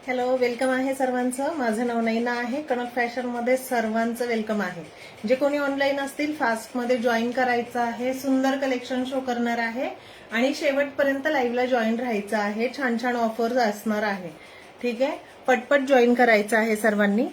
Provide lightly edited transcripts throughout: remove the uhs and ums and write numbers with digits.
Hello, welcome आहे सर्वांचं. माझं नाव नैना आहे. कनक फॅशन मध्ये सर्वांचं वेलकम आहे. जे कोणी ऑनलाईन असतील फास्ट मध्ये जॉईन करायचं आहे. सुंदर कलेक्शन शो करणार आहे आणि शेवटपर्यंत लाईव्हला जॉईन राहायचं आहे. छान छान ऑफर्स असणार आहे. ठीक आहे, पटपट जॉईन करायचं आहे सर्वांनी.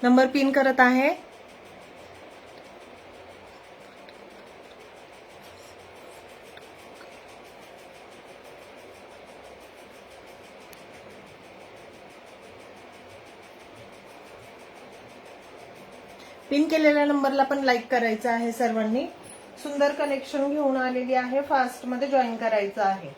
नंबर पिन करत आहे. पिन केलेल्या नंबरला पण लाईक करायचं आहे सर्वांनी. सुंदर कलेक्शन घेऊन आलेली आहे. फास्ट मध्ये जॉईन करायचं आहे.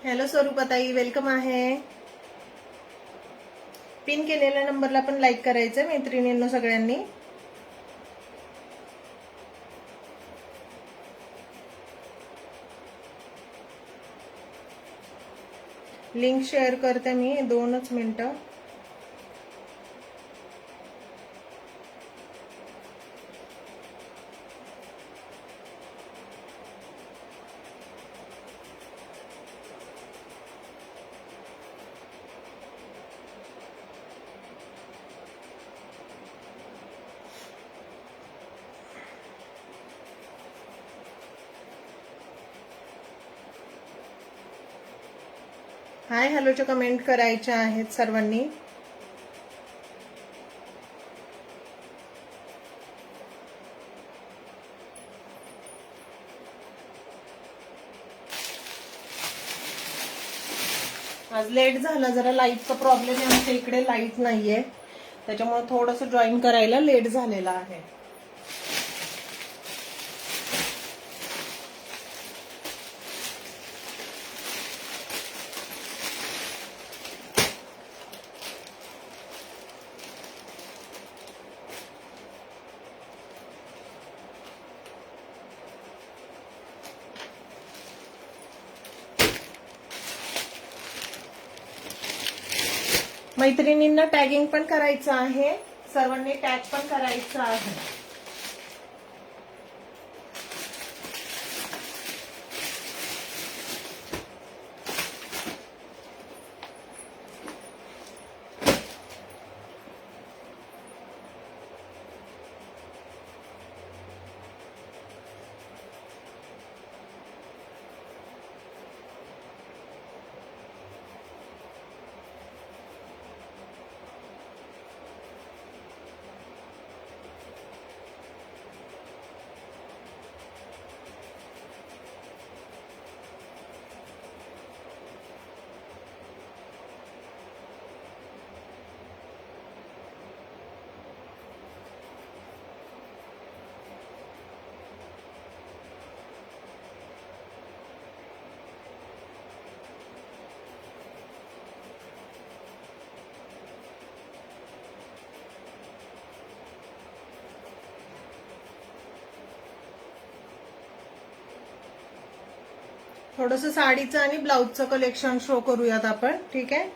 हॅलो स्वरूपाताई, वेलकम आहे. पिन केलेल्या नंबरला पण लाईक करायचं मैत्रिणींनो सगळ्यांनी. लिंक शेअर करते मी, 2च मिनिटं. हाय हॅलोच्या कमेंट करायच्या आहेत सर्वांनी. आज लेट झाला, जरा लाईटचा प्रॉब्लेम आहे. आमच्या इकडे लाईट नाहीये, त्याच्यामुळे थोडंसं जॉईन करायला लेट झालेला आहे. मैत्रिणींना टॅगिंग पण करायचं आहे. सर्वांनी टॅग पण करायचं आहे. थोडंसं साडीचं आणि ब्लाऊजचं कलेक्शन शो करूयात आपण. ठीक आहे,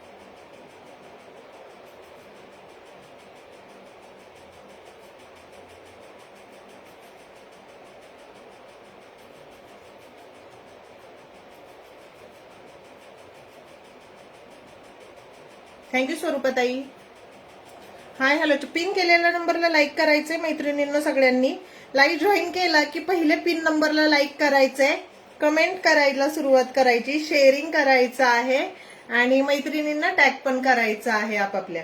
थँक्यू स्वरूपाताई. हाय हॅलो, पिन केलेल्या नंबरला लाईक करायचंय मैत्रिणींना सगळ्यांनी. लाईव्ह जॉईन केला की पहिले पिन नंबरला लाईक करायचंय, कमेंट करायला सुरुवात करायची, शेअरिंग करायचं आहे आणि मैत्रिणींना टॅग पण करायचं आहे आपापल्या.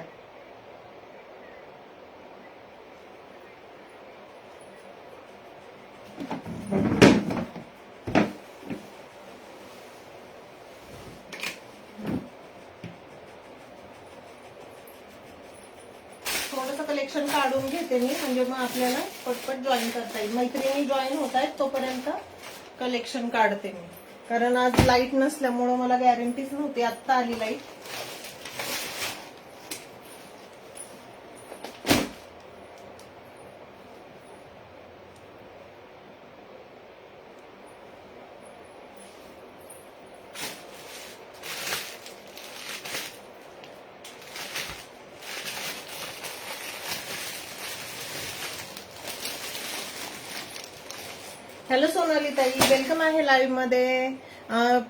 थोडंसं कलेक्शन काढून घेते मी, म्हणजे मग आपल्याला पटपट जॉईन करता येईल. मैत्रिणी जॉईन होत आहेत तोपर्यंत कलेक्शन काढते मी, कारण आज लाईट नसल्यामुळं मला गॅरंटीच नव्हती, आत्ता आली लाईट. हॅलो सोनाली ताई, वेलकम आहे लाईव्ह मध्ये.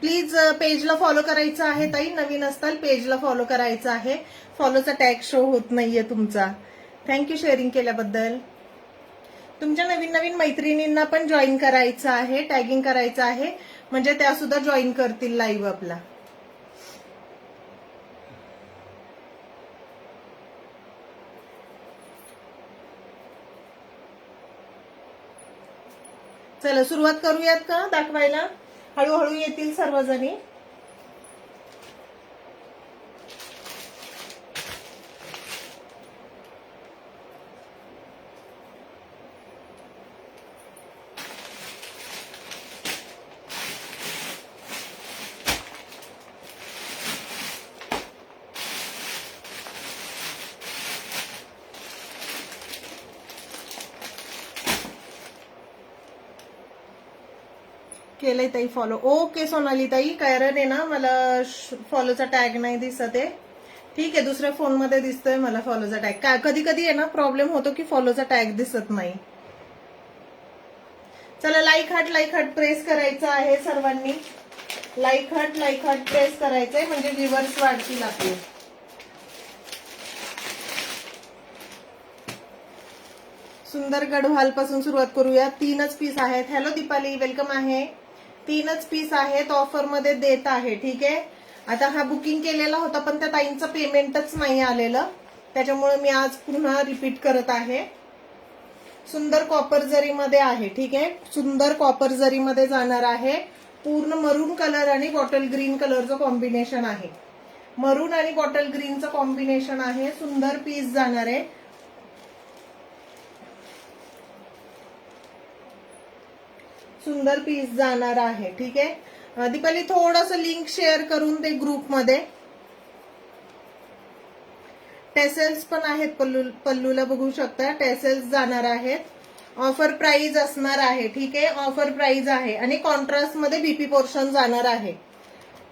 प्लीज पेजला फॉलो करायचं आहे ताई, नवीन असताल पेजला फॉलो करायचं आहे. फॉलोचा टॅग शो होत नाहीये तुमचा. थँक्यू शेअरिंग केल्याबद्दल. तुमच्या नवीन नवीन मैत्रिणींना पण जॉईन करायचं आहे, टॅगिंग करायचं आहे, म्हणजे त्या सुद्धा जॉईन करतील लाईव्ह आपला. चला सुरुवात करूयात का दाखवायला. हळूहळू येतील सर्वजणी. केलंय ताई फॉलो. ओके सोनाली ताई, कारण आहे ना मला फॉलोचा टॅग नाही दिसत आहे. ठीक आहे, दुसऱ्या फोन मध्ये दिसतोय मला फॉलोचा टॅग. कधी कधी आहे ना प्रॉब्लेम होतो की फॉलोचा टॅग दिसत नाही. चला लाईक हार्ट प्रेस करायचं आहे सर्वांनी. लाईक हार्ट प्रेस करायचंय, म्हणजे व्ह्यूअर्स वाढतील आपले. सुंदर गढवाल पासून सुरुवात करूया. 3च पीस आहेत. हॅलो दीपाली, वेलकम आहे. 3च पीस आहेत, ऑफर मध्ये देत आहे. ठीक आहे, आता हा बुकिंग केलेला होता पण त्या ताईंचं पेमेंटच नाही आलेलं, त्याच्यामुळे मी आज पुन्हा रिपीट करत आहे. सुंदर कॉपर जरी मध्ये आहे. ठीक आहे, सुंदर कॉपर जरी मध्ये जाणार आहे. पूर्ण मरून कलर आणि बॉटल ग्रीन कलरचं कॉम्बिनेशन आहे. मरून आणि बॉटल ग्रीनचं कॉम्बिनेशन आहे. सुंदर पीस जाणार आहे. सुंदर पीस जाणार आहे. ठीक आहे दीपाली, थोडस लिंक शेअर करून ते ग्रुपमध्ये. टेसेल्स पण आहेत, पल्लूला बघू शकता. टेसेल्स जाणार आहेत. ऑफर प्राइस असणार आहे. ठीक आहे, ऑफर प्राइस आहे. आणि कॉन्ट्रास्ट मध्ये बीपी पोर्शन जाणार आहे.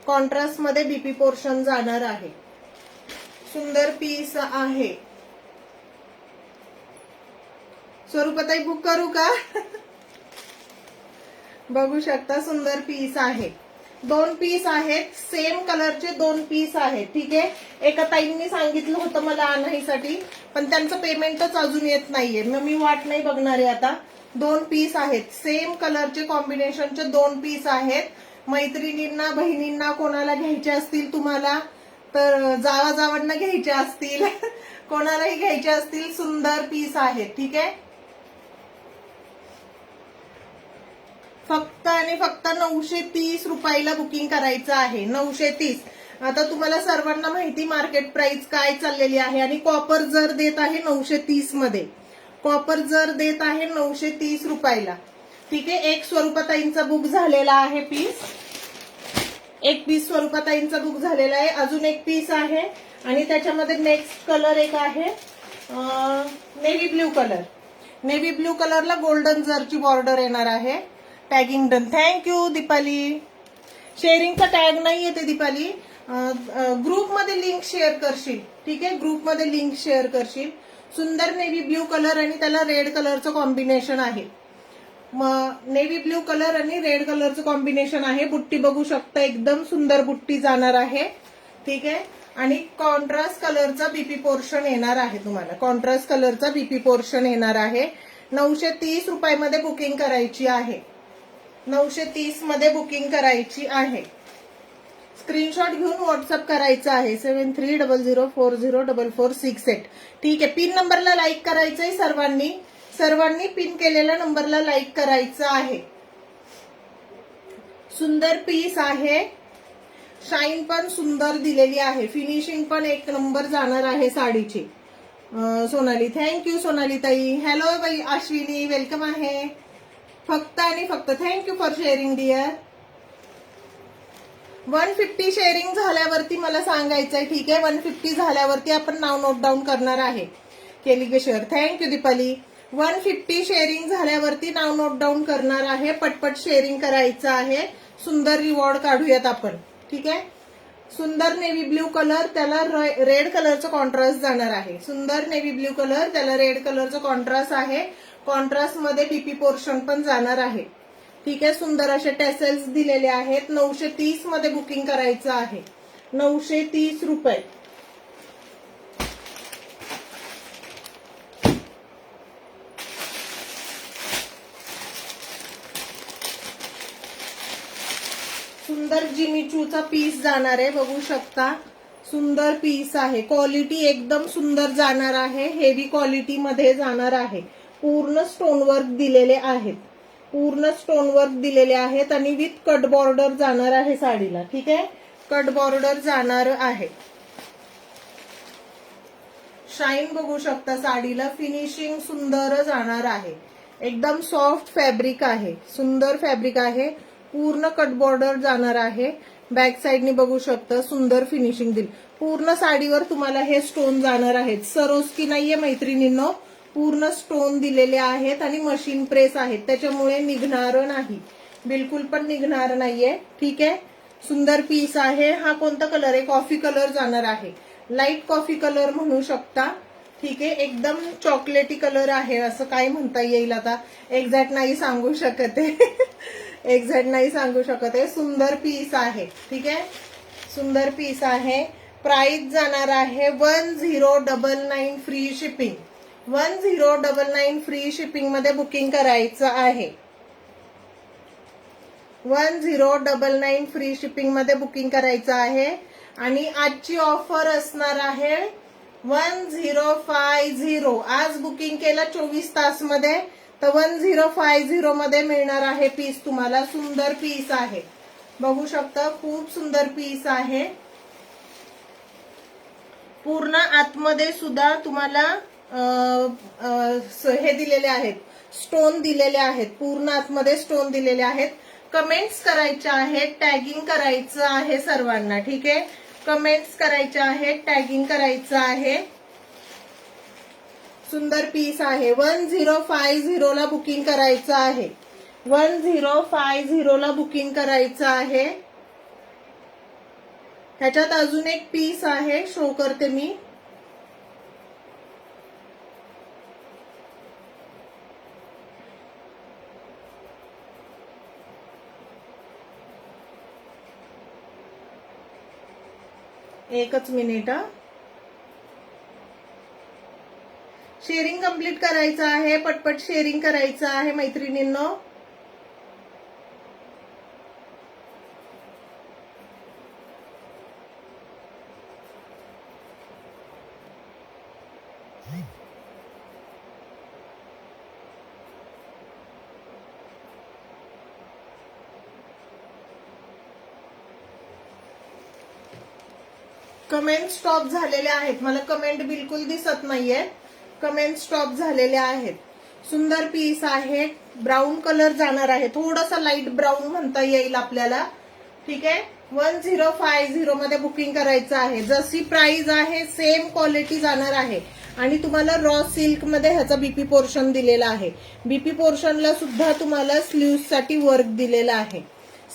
कॉन्ट्रास्ट मध्ये बीपी पोर्शन जाणार आहे. सुंदर पीस आहे. स्वरूपाताई बुक करू का? बघू शकता सुंदर पीस आहे. 2 पीस आहेत, सेम कलरचे 2 पीस आहेत. ठीक आहे, एका ताईंनी सांगितलं होतं मला आणायसाठी, पण त्यांचं पेमेंटच अजून येत नाहीये. मग मी वाट नाही बघणार आहे आता. 2 पीस आहेत, सेम कलरचे कॉम्बिनेशनचे 2 पीस आहेत. मैत्रिणींना, बहिणींना कोणाला घ्यायचे असतील तुम्हाला, तर जावांना घ्यायचे असतील, कोणालाही घ्यायचे असतील, सुंदर पीस आहेत. ठीक आहे, फक्त आणि फक्त 930 रुपयाला बुकिंग करायचं आहे. 930. आता तुम्हाला सर्वांना माहिती मार्केट प्राइस काय चाललेली आहे. आणि कॉपर जर देत आहे 930 मध्ये. कॉपर जर देत आहे 930 रुपयाला. ठीक आहे, एक स्वरूपाताईंचा बुक झालेला आहे पीस. एक पीस स्वरूपाताईंचा बुक झालेला आहे. अजून एक पीस आहे आणि त्याच्यामध्ये नेक्स्ट कलर एक आहे navy blue colour. Navy blue कलरला गोल्डन जरची बॉर्डर येणार आहे. Tagging done. थँक्यू दीपाली. शेअरिंगचा टॅग नाही येते दीपाली. ग्रुपमध्ये लिंक शेअर करशील. ठीक आहे, ग्रुपमध्ये लिंक शेअर करशील. सुंदर नेव्ही ब्ल्यू कलर आणि त्याला रेड कलरचं कॉम्बिनेशन आहे. नेव्ही ब्ल्यू कलर आणि रेड कलरचं कॉम्बिनेशन आहे. बुट्टी बघू शकता, एकदम सुंदर बुट्टी जाणार आहे. ठीक आहे, आणि कॉन्ट्रास्ट कलरचा बीपी पोर्शन येणार आहे तुम्हाला. कॉन्ट्रास्ट कलरचा बीपी पोर्शन येणार आहे. 930 रुपयामध्ये बुकिंग करायची आहे. 930 मध्ये बुकिंग करायची आहे. स्क्रीनशॉट घेऊन व्हॉट्सअप करायचं आहे. 7300404468. ठीक आहे, पिन नंबरला लाईक करायचंय सर्वांनी. सर्वांनी पिन केलेल्या नंबरला लाईक करायचं आहे. सुंदर पीस आहे. शाईन पण सुंदर दिलेली आहे. फिनिशिंग पण एक नंबर जाणार आहे साडीची. सोनाली, थँक्यू सोनाली ताई. हॅलो बाई अश्विनी, वेलकम आहे. फक्त आणि फक्त. Thank you for sharing dear. 150 sharing झाल्यावरती मला सांगायचंय, ठीक आहे. 150 झाल्यावरती आपण नाव नोट डाऊन करणार आहे. केली के शेअर. थँक्यू दीपाली. 150 शेअरिंग झाल्यावरती नाव नोट डाऊन करणार आहे. पटपट शेअरिंग करायचं आहे. सुंदर रिवॉर्ड काढूयात आपण, ठीक आहे. सुंदर नेव्ही ब्ल्यू कलर, त्याला रेड कलरचं कॉन्ट्रास्ट जाणार आहे. सुंदर नेव्ही ब्ल्यू कलर, त्याला रेड कलरचं कॉन्ट्रास्ट आहे. कॉन्ट्रास्ट मध्ये बीपी पोर्शन पण जाणार आहे, ठीक आहे. सुंदर असे टेसल्स दिलेले आहेत. 930 मध्ये बुकिंग करायचं आहे. 930 रुपये. सुंदर जिमीचूचा पीस जाणार आहे, बघू शकता. सुंदर पीस आहे. क्वालिटी एकदम सुंदर जाणार आहे. हेवी क्वालिटी मध्ये जाणार आहे. पूर्ण स्टोनवर्क दिलेले आहेत. पूर्ण स्टोनवर्क दिलेले आहेत आणि विथ कट बॉर्डर जाणार आहे साडीला, ठीक आहे. कट बॉर्डर जाणार आहे. शाईन बघू शकता साडीला. फिनिशिंग सुंदर जाणार आहे. एकदम सॉफ्ट फॅब्रिक आहे. सुंदर फॅब्रिक आहे. पूर्ण कट बॉर्डर जाणार आहे. बॅक साइडनी बघू शकता सुंदर फिनिशिंग दिली. पूर्ण साडीवर तुम्हाला हे स्टोन जाणार आहेत. सरोस्की नाहीये मैत्रिणींनो. पूर्ण स्टोन दिलेले आहेत आणि मशीन प्रेस आहेत, त्याच्यामुळे निघणार नाही, बिलकुल पण निघणार नाहीये, ठीक आहे. सुंदर पीस आहे. हा कोणता कलर आहे? कॉफी कलर जाणार आहे. लाईट कॉफी कलर म्हणू शकता, ठीक आहे. एकदम चॉकलेटी कलर आहे, असं काय म्हणता येईल आता, एक्झॅक्ट नाही सांगू शकत आहे. एक्झॅक्ट नाही सांगू शकत आहे. सुंदर पीस आहे, ठीक आहे. सुंदर पीस आहे. प्राइस जाणार आहे 1099 फ्री शिपिंग. 1099 फ्री शिपिंग मध्ये बुकिंग करायचं आहे. 1099 फ्री शिपिंग मध्ये बुकिंग करायचं आहे. आणि आजची ऑफर असणार आहे 1050. आज बुकिंग केलं 24 तास मध्ये, तर 1050 मध्ये मिळणार आहे पीस तुम्हाला. सुंदर पीस आहे, बघू शकता. खूप सुंदर पीस आहे. पूर्ण आतमध्ये सुद्धा तुम्हाला हे दिलेले आहेत, स्टोन दिलेले आहेत. पूर्ण आतमध्ये स्टोन दिलेले आहेत. कमेंट्स करायचे आहेत, टॅगिंग करायचं आहे सर्वांना, ठीक आहे. कमेंट्स करायचे आहेत, टॅगिंग करायचं आहे. सुंदर पीस आहे. 1050 ला बुकिंग करायचं आहे. 1050 ला बुकिंग करायचं आहे. ह्याच्यात अजून एक पीस आहे, शो करते मी. एकच मिनिट. शेअरिंग कंप्लीट करायचं आहे. पटपट शेअरिंग करायचं आहे मैत्रिणींनो. कमेंट स्टॉप झालेले आहेत. मला कमेंट बिलकुल दिसत नाहीये. कमेंट स्टॉप झालेले आहेत. सुंदर पीस आहे. ब्राऊन कलर जाणार आहे. थोडासा लाईट ब्राऊन म्हणता येईल आपल्याला, ठीक आहे. 1050 मध्ये बुकिंग करायचं आहे. जशी प्राइस आहे सेम क्वालिटी जाणार आहे. आणि तुम्हाला रॉ सिल्क मध्ये ह्याचा बीपी पोर्शन दिलेला आहे. बीपी पोर्शनला सुद्धा तुम्हाला स्लीव्ह साठी वर्क दिलेला आहे.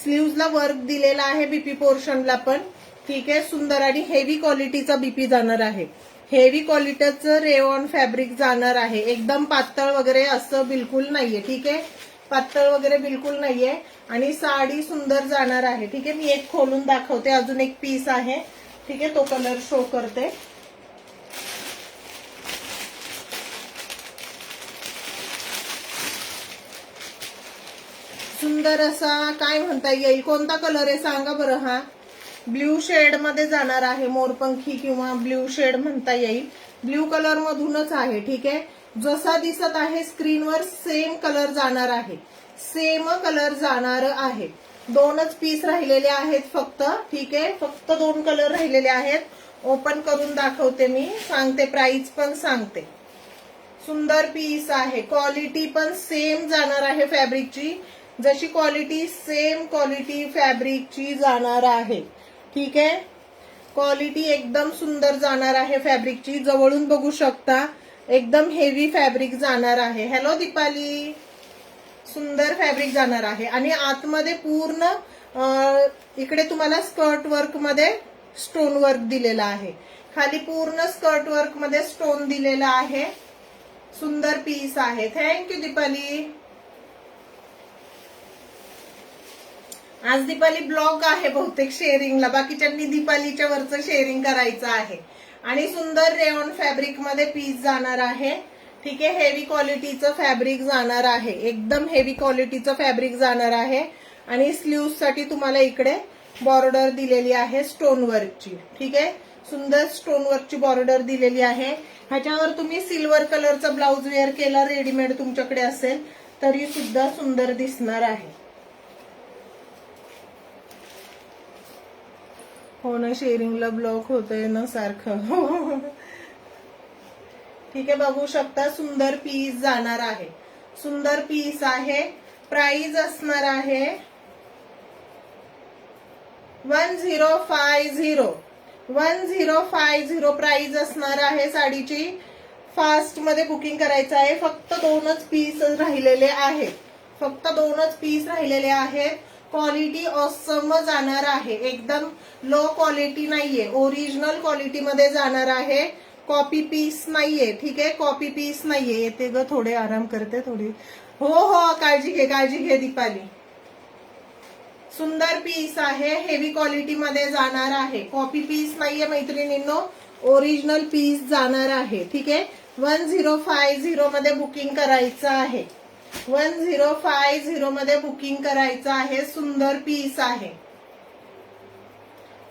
स्लीव्हला वर्क दिलेला आहे बीपी पोर्शनला पण, ठीक आहे. सुंदर आणि हेवी क्वालिटीचा बीपी जाणार आहे. हेवी क्वालिटीचं रेयॉन फॅब्रिक जाणार आहे. एकदम पातळ वगैरे असं बिलकुल नाहीये, ठीक आहे. पातळ वगैरे बिलकुल नाहीये. आणि साडी सुंदर जाणार आहे, ठीक आहे. मी एक खोलून दाखवते. अजून एक पीस आहे, ठीक आहे. तो कलर शो करते. सुंदर असा काय म्हणता येईल, कोणता कलर आहे सांगा बरं. हा ब्ल्यू शेड मध्ये जाणार आहे. मोरपंखी किंवा ब्ल्यू शेड म्हणता येईल. ब्ल्यू कलर मधूनच आहे, ठीक आहे. जसा दिसत आहे स्क्रीनवर सेम कलर जाणार आहे. सेम कलर जाणार आहे. दोनच पीस राहिलेले आहेत फक्त, ठीक आहे. फक्त 2 कलर राहिलेले आहेत. ओपन करून दाखवते मी, सांगते प्राइस पण सांगते. सुंदर पीस आहे. क्वालिटी पण सेम जाणार आहे फॅब्रिकची, जशी क्वालिटी सेम क्वालिटी फॅब्रिकची जाणार आहे. ठीक आहे, क्वालिटी एकदम सुंदर जाणार आहे फॅब्रिकची. जवळून बघू शकता, एकदम हेवी फॅब्रिक जाणार आहे. हॅलो दीपाली, सुंदर फॅब्रिक जाणार आहे. आणि आतमध्ये पूर्ण इकडे तुम्हाला स्कर्ट वर्क मध्ये स्टोन वर्क दिलेला आहे. खाली पूर्ण स्कर्ट वर्क मध्ये स्टोन दिलेला आहे. सुंदर पीस आहे. थँक्यू दीपाली. आज दीपाली ब्लॉग आहे बहुतेक शेअरिंगला, बाकीच्यांनी दीपालीच्या वरचं शेअरिंग करायचं आहे. आणि सुंदर रेयॉन फॅब्रिक मध्ये पीस जाणार आहे. ठीक आहे, हेवी क्वालिटीचं फॅब्रिक जाणार आहे. एकदम हेवी क्वालिटीचं फॅब्रिक जाणार आहे. आणि स्लीव्ह साठी तुम्हाला इकडे बॉर्डर दिलेली आहे स्टोन वर्कची. ठीक आहे, सुंदर स्टोन वर्कची बॉर्डर दिलेली आहे. ह्याच्यावर तुम्ही सिल्वर कलरचा ब्लाउज वेअर केला, रेडीमेड तुमच्याकडे असेल तरी सुद्धा सुंदर दिसणार आहे. हो ना, शेअरिंगला ब्लॉक होतंय ना सारखं. ठीक आहे, बघू शकता सुंदर पीस जाणार आहे. सुंदर पीस आहे. प्राइस असणार आहे 1050. 1050 प्राइस असणार आहे साडीची. फास्ट मध्ये बुकिंग करायचं आहे. फक्त 2च पीस राहिलेले आहेत. फक्त 2च पीस राहिलेले आहेत. क्वालिटी ऑसम जाणार आहे. एकदम लो क्वालिटी नाहीये, ओरिजिनल क्वालिटी मध्ये जाणार आहे. कॉपी पीस नाहीये. ठीक आहे, कॉपी पीस नाहीये. येते ग, थोडे आराम करते थोडी. हो हो, काळजी घे, काळजी घे दीपाली. सुंदर पीस आहे. हेवी क्वालिटी मध्ये जाणार आहे. कॉपी पीस नाहीये मैत्रिणींनो, ओरिजिनल पीस जाणार आहे. ठीक आहे, 1050 मध्ये बुकिंग करायचं आहे. 1050 मध्ये बुकिंग करायचं आहे. सुंदर पीस आहे.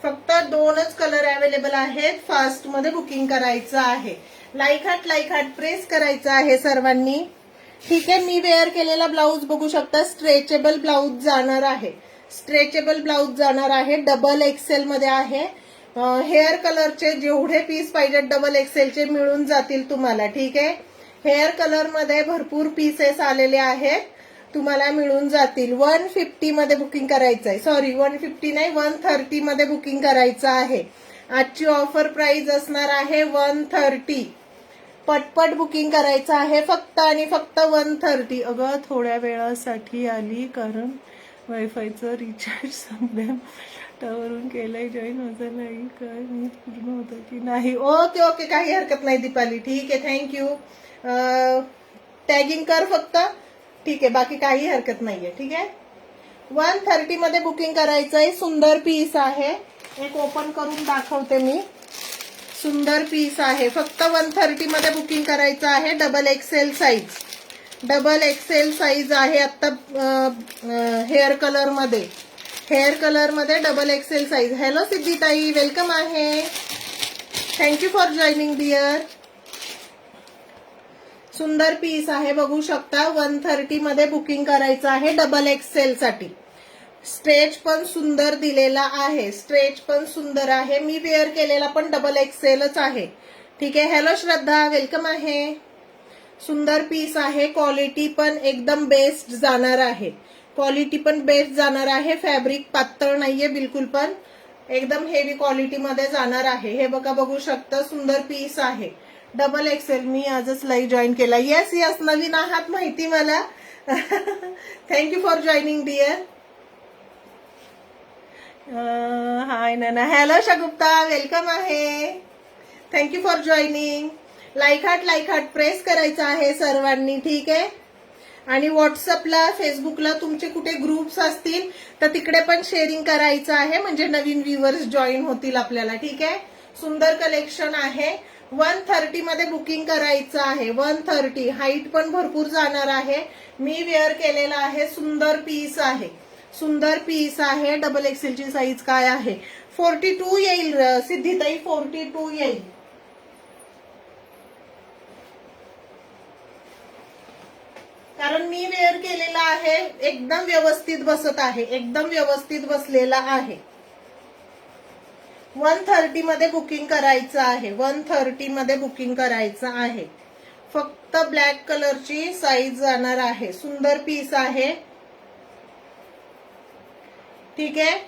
फक्त 2च कलर अवेलेबल आहेत. फास्ट मध्ये बुकिंग करायचं आहे. लाईक हार्ट प्रेस करायचं आहे सर्वांनी. ठीक आहे, मी वेअर केलेला ब्लाऊज बघू शकता. स्ट्रेचेबल ब्लाऊज जाणार आहे. स्ट्रेचेबल ब्लाऊज जाणार आहे. डबल एक्सेल मध्ये आहे. हेअर कलरचे जेवढे पीस पाहिजेत डबल एक्सेलचे मिळून जातील तुम्हाला. ठीक आहे, हेअर कलर मध्ये भरपूर पीसेस आलेले आहेत, तुम्हाला मिळून जातील. 150 मध्ये बुकिंग करायचं आहे. सॉरी, 150 नाही, 130 मध्ये बुकिंग करायचं आहे. आजची ऑफर प्राइस असणार आहे 130. पटपट बुकिंग करायचं आहे. फक्त आणि फक्त 130. अगं थोड्या वेळासाठी आली, कारण वायफायचं रिचार्ज संपल्या वरून केलंय. जॉईन होतं नाही काय मी पूर्ण होतं की नाही. ओके ओके, काही हरकत नाही दीपाली. ठीक आहे, थँक्यू. टॅगिंग कर फक्त. ठीक आहे, बाकी काही हरकत नाहीये. ठीक आहे, 130 मध्ये बुकिंग करायचंय. सुंदर पीस आहे. एक ओपन करून दाखवते मी. सुंदर पीस आहे. फक्त 130 मध्ये बुकिंग करायचं आहे. Double XL size. Double XL size आहे. आता हेअर कलर मध्ये, हेअर कलर मध्ये डबल एक्सेल साईज. हॅलो सिद्धिताई, वेलकम आहे. Thank you for joining dear. सुंदर पीस आहे, बघू शकता. 130 मध्ये बुकिंग करायचं आहे डबल एक्सेल साठी. स्ट्रेच पण सुंदर दिलेला आहे. स्ट्रेच पण सुंदर आहे. मी वेअर केलेला पण डबल एक्सेलच आहे. ठीक आहे, हॅलो श्रद्धा, वेलकम आहे. सुंदर पीस आहे. क्वालिटी पण एकदम बेस्ट जाणार आहे. क्वालिटी पण बेस्ट जाणार आहे. फॅब्रिक पातळ नाहीये बिलकुल पण, एकदम हेवी क्वालिटी मध्ये जाणार आहे. हे बघा, बघू शकता. सुंदर पीस आहे. Double XL. मी आजच लाईव्ह जॉईन केला. येस येस, नवीन आहात माहिती मला. Thank you for joining dear. Hi Nana, hello Shagufta, welcome आहे. Thank you for joining. Like heart press करायचा आहे सर्वांनी. ठीक आहे, आणि व्हॉट्सअपला, फेसबुकला तुमचे कुठे ग्रुप्स असतील तर तिकडे पण शेअरिंग करायचं आहे, म्हणजे नवीन व्ह्युअर्स जॉईन होतील आपल्याला. ठीक आहे, सुंदर कलेक्शन आहे. 130 मध्ये बुकिंग करायचं आहे. 130. हाईट पण भरपूर जाणार आहे. मी वेअर केलेला आहे. सुंदर पीस आहे. सुंदर पीस आहे. डबल एक्सेलची साईज काय आहे? 42 येईल सिद्धिताई, 42 येईल. कारण मी वेअर केलेला आहे. एकदम व्यवस्थित बसत आहे. एकदम व्यवस्थित बसलेला आहे. 130 मध्ये बुकिंग करायचं आहे. 130 मध्ये बुकिंग करायचं आहे. फक्त फक्त ब्लॅक कलरची साईज जाणार आहे. सुंदर पीस आहे. ठीक आहे.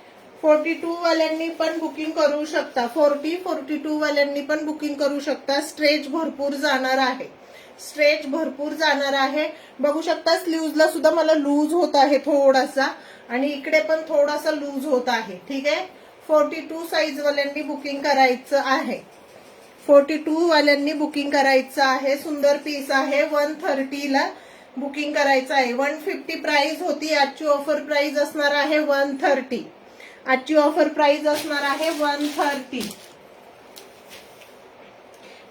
42 वाल्यांनी पण बुकिंग करू शकता. 42 वाल्यांनी पण बुकिंग करू शकता. स्ट्रेच भरपूर जाणार आहे. स्ट्रेच भरपूर जाणार आहे. बघू शकता स्लीव्हजला सुद्धा मला लूज होत आहे थोडासा आणि इकडे पण थोडासा लूज होत आहे. ठीक आहे. 42 साईज वाल्यांनी बुकिंग करायचं आहे. 42 वाल्यांनी बुकिंग करायचं आहे. सुंदर पीस आहे. 130 ला बुकिंग करायचं आहे. 150 प्राइस होती. आजची ऑफर प्राइस असणार आहे 130. आजची ऑफर प्राइस असणार आहे 130.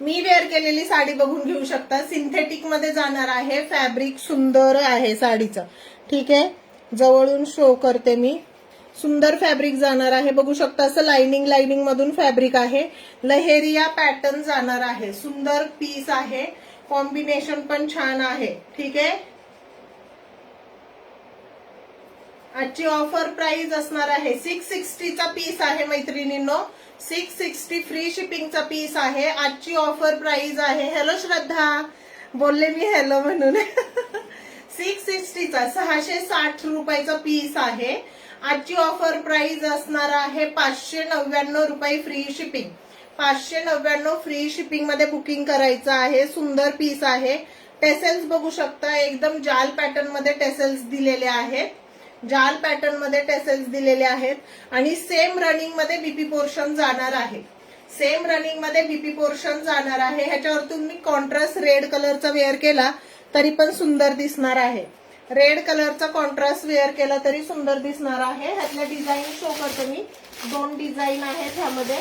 मी वेअर केलेली साडी बघून घेऊ शकता. सिंथेटिक मध्ये जाणार आहे. फॅब्रिक सुंदर आहे साडीचं. ठीक आहे. जवळून शो करते मी. सुंदर फॅब्रिक जाणार आहे. बघू शकता असं लाइनिंग मधून फॅब्रिक आहे. लहेरिया पॅटर्न जाणार आहे. सुंदर पीस आहे. कॉम्बिनेशन पण छान आहे. ठीक आहे. आजची ऑफर प्राइस असणार आहे 660 चा पीस आहे मैत्रिणींनो. 660 फ्री शिपिंगचा पीस आहे. आजची ऑफर प्राइस आहे. हॅलो श्रद्धा, बोलले मी हॅलो म्हणून. 660 चा 660 रुपयाचा पीस आहे. आजची ऑफर प्राइस असणार आहे 599 रुपये फ्री शिपिंग. 599 फ्री शिपिंग मध्ये बुकिंग करायचं आहे. सुंदर पीस आहे. टेसेल्स बघू शकता. एकदम जाल पॅटर्न मध्ये टेसेल्स दिलेले आहेत. जाल पॅटर्न मध्ये टेसेल्स दिलेले आहेत आणि सेम रनिंग मध्ये बीपी पोर्शन जाणार आहे. सेम रनिंग मध्ये बीपी पोर्शन जाणार आहे. ह्याच्यावर तुम्ही कॉन्ट्रास्ट रेड कलरचा वेअर केला तरी पण सुंदर दिसणार आहे. रेड कलरचा कॉन्ट्रास्ट वेअर केला तरी सुंदर दिसणार आहे. ह्यातल्या डिझाईन शो करते मी. 2 डिझाईन आहेत ह्यामध्ये.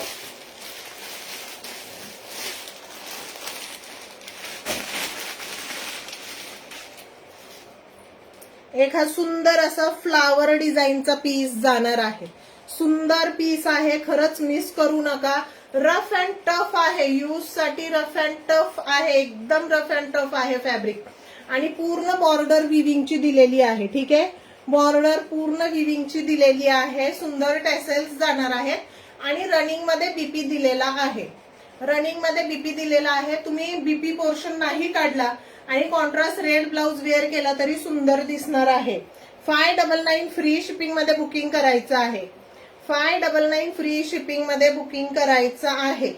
एक हा सुंदर असा फ्लावर डिझाईनचा पीस जाणार आहे. सुंदर पीस आहे. खरंच मिस करू नका. रफ अँड टफ आहे. यूज साठी रफ अँड टफ आहे. एकदम रफ अँड टफ आहे फॅब्रिक आणि पूर्ण बॉर्डर विविंगची दिलेली आहे. ठीक आहे. बॉर्डर पूर्ण विविंगची दिलेली आहे. सुंदर टेसेल्स जाणार आहेत आणि रनिंग मध्ये बीपी दिलेला आहे. रनिंग मध्ये बीपी दिलेला आहे. तुम्ही बीपी पोर्शन नाही काढला आणि कॉन्ट्रास्ट रेड ब्लाउज वेअर केला तरी सुंदर दिसणार आहे. 599 फ्री शिपिंग मध्ये बुकिंग करायचं आहे. 599 फ्री शिपिंग मध्ये बुकिंग करायचं आहे.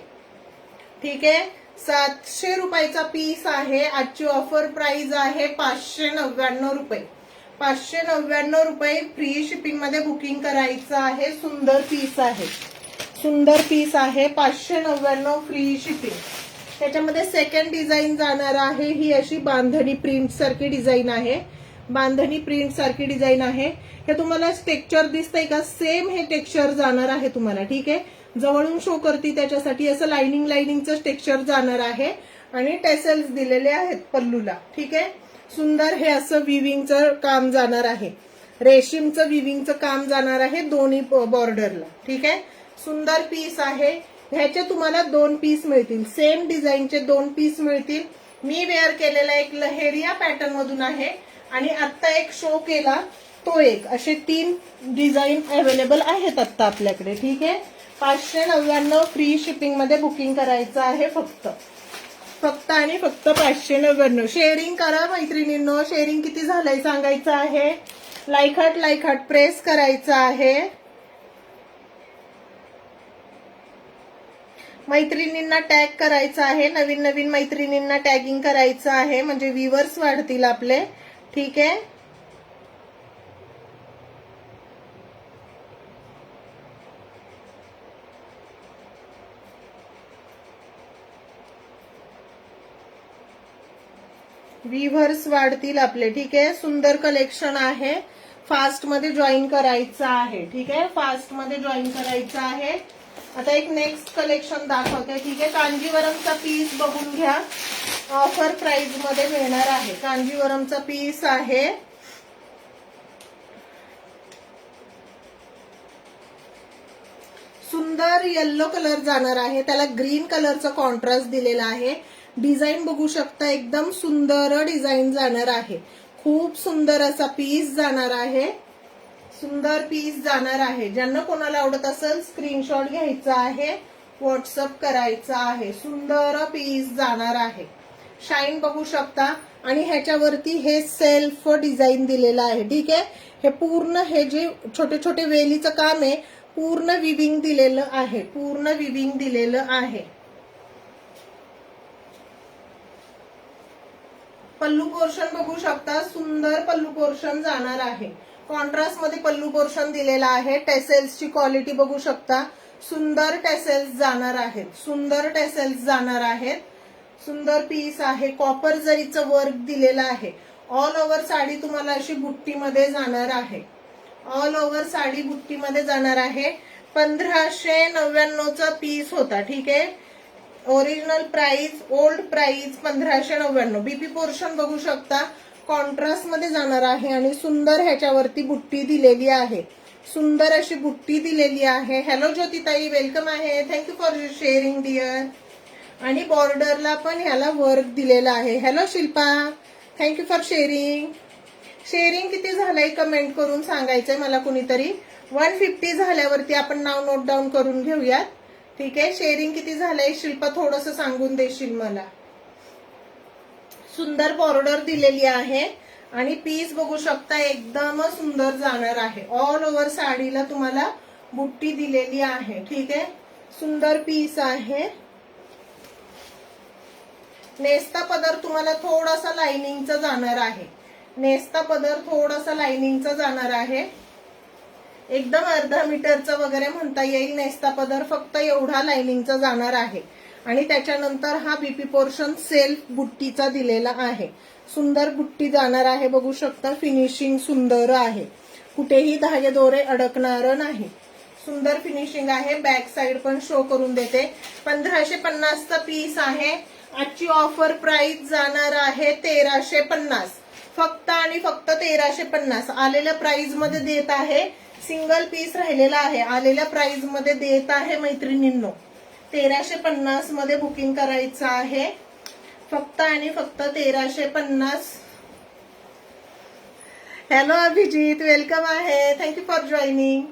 ठीक आहे. 700 रुपयाचा पीस आहे. आजची ऑफर प्राइस आहे 599 रुपये. 599 रुपये फ्री शिपिंग मध्ये बुकिंग करायचं आहे. सुंदर पीस आहे. सुंदर पीस आहे. 599 फ्री शिपिंग. त्याच्यामध्ये सेकंड डिझाईन जाणार आहे. ही अशी बांधणी प्रिंट सारखी डिझाईन आहे. बांधणी प्रिंट सारखी डिझाईन आहे. हे तुम्हाला टेक्स्चर दिसतंय का? सेम हे टेक्स्चर जाणार आहे तुम्हाला. ठीक आहे. जवळून शो करते त्याच्यासाठी असं लाइनिंगचं टेक्स्चर जाणार आहे आणि टेसल्स दिलेले आहेत पल्लूला. ठीक आहे. सुंदर हे असं विविंगचं काम जाणार आहे. रेशीमचं विविंगचं काम जाणार आहे दोन्ही बॉर्डरला. ठीक आहे. सुंदर पीस आहे. ह्याचे तुम्हाला 2 पीस मिळतील. सेम डिझाईनचे 2 पीस मिळतील. मी वेअर केलेला एक लहेरिया पॅटर्न मधून आहे आणि आता एक शो केला तो एक. असे 3 डिझाईन अवेलेबल आहेत आता आपल्याकडे. ठीक आहे. 599 फ्री शिपिंग मध्ये बुकिंग करायचं आहे. फक्त आणि फक्त 599. शेअरिंग करा मैत्रिणींनो. शेअरिंग किती झालंय सांगायचं आहे. लाईक हार्ट प्रेस करायचं आहे. मैत्रिणींना टॅग करायचं आहे. नवीन मैत्रिणींना टॅगिंग करायचं आहे म्हणजे व्ह्यूअर्स वाढतील आपले. ठीक आहे. व्ह्यूअर्स वाढतील आपले. ठीक आहे. सुंदर कलेक्शन आहे. फास्ट मध्ये जॉईन करायचं आहे. ठीक आहे. फास्ट मध्ये जॉईन करायचं आहे. आता एक नेक्स्ट कलेक्शन दाखवते. ठीक आहे. कांजीवरमचा पीस बघून घ्या. ऑफर प्राइस मध्ये मिळणार आहे. कांजीवरमचा पीस आहे. सुंदर येल्लो कलर जाणार आहे. त्याला ग्रीन कलरचा कॉन्ट्रास्ट दिलेला आहे. डिझाईन बघू शकता. एकदम सुंदर डिझाईन जाणार आहे. खूप सुंदर असा पीस जाणार आहे. सुंदर पीस जाणार आहे. ज्यांना कोणाला आवडत असेल स्क्रीनशॉट घ्यायचा आहे. व्हॉट्सअप करायचा आहे. सुंदर पीस जाणार आहे. शाईन बघू शकता आणि ह्याच्यावरती हे सेल्फ डिझाईन दिलेलं आहे. ठीक आहे, हे पूर्ण हे जे छोटे छोटे वेलीचं काम आहे पूर्ण विविंग दिलेलं आहे, पूर्ण विविंग दिलेलं आहे. पल्लू पोर्शन बघू शकता, सुंदर पल्लू पोर्शन जाणार आहे. कॉन्ट्रास्ट मध्ये पल्लू पोर्शन दिलेला आहे. टेसेल्सची क्वालिटी बघू शकता, सुंदर टेसेल्स जाणार आहेत, सुंदर टेसेल्स जाणार आहेत. सुंदर पीस आहे. कॉपर जरीचं वर्क दिलेलं आहे. ऑल ओव्हर साडी तुम्हाला अशी बुट्टीमध्ये जाणार आहे. ऑल ओव्हर साडी बुट्टीमध्ये जाणार आहे. 1599चा पीस होता. ठीक आहे, original price, old price 1599. BP portion बघू शकता, कॉन्ट्रास्ट मध्ये जाणार आहे आणि सुंदर ह्याच्यावरती बुट्टी दिलेली आहे. सुंदर अशी बुट्टी दिलेली आहे. हॅलो ज्योतिताई, वेलकम आहे. Thank you for sharing dear. आणि बॉर्डरला पण ह्याला वर्क दिलेला आहे. Hello Shilpa, thank you for sharing. Sharing किती झालंय कमेंट करून सांगायचंय मला कुणीतरी. 150 झाल्यावरती आपण नाव नोट डाऊन करून घेऊयात. ठीक आहे, शेअरिंग किती झालंय शिल्पा थोडंसं सांगून देशील मला. सुंदर बॉर्डर दिलेली आहे आणि पीस बघू शकता एकदम सुंदर जाणार आहे. ऑल ओव्हर साडीला तुम्हाला बुट्टी दिलेली आहे. ठीक आहे, सुंदर पीस आहे. नेस्ता पदर तुम्हाला थोडासा लाइनिंगचा जाणार आहे. नेस्ता पदर थोडासा लाइनिंगचा जाणार आहे. एकदम अर्धा मीटरचा वगैरे म्हणता येईल नेस्ता पदर, फक्त एवढा लाइनिंगचा जाणार आहे. आणि त्याच्यानंतर हा बीपी पोर्शन सेल्फ बुट्टीचा दिलेला आहे. सुंदर बुट्टी जाणार आहे. बघू शकता, फिनिशिंग सुंदर आहे, कुठेही धागे दोरे अडकणार नाही. सुंदर फिनिशिंग आहे. बॅक साइड पण शो करून देते. 1550चा पीस आहे. आजची ऑफर प्राइस जाणार आहे 1350, फक्त आणि फक्त 1350. आलेल्या प्राइस मध्ये देत आहे. सिंगल पीस राहिलेला आहे. आलेल्या प्राइस मध्ये देत आहे मैत्रिणींनो. 1350 मध्ये बुकिंग करायचं आहे. फक्त आणि फक्त 1350. हॅलो अभिजित, वेलकम आहे. Thank you for joining.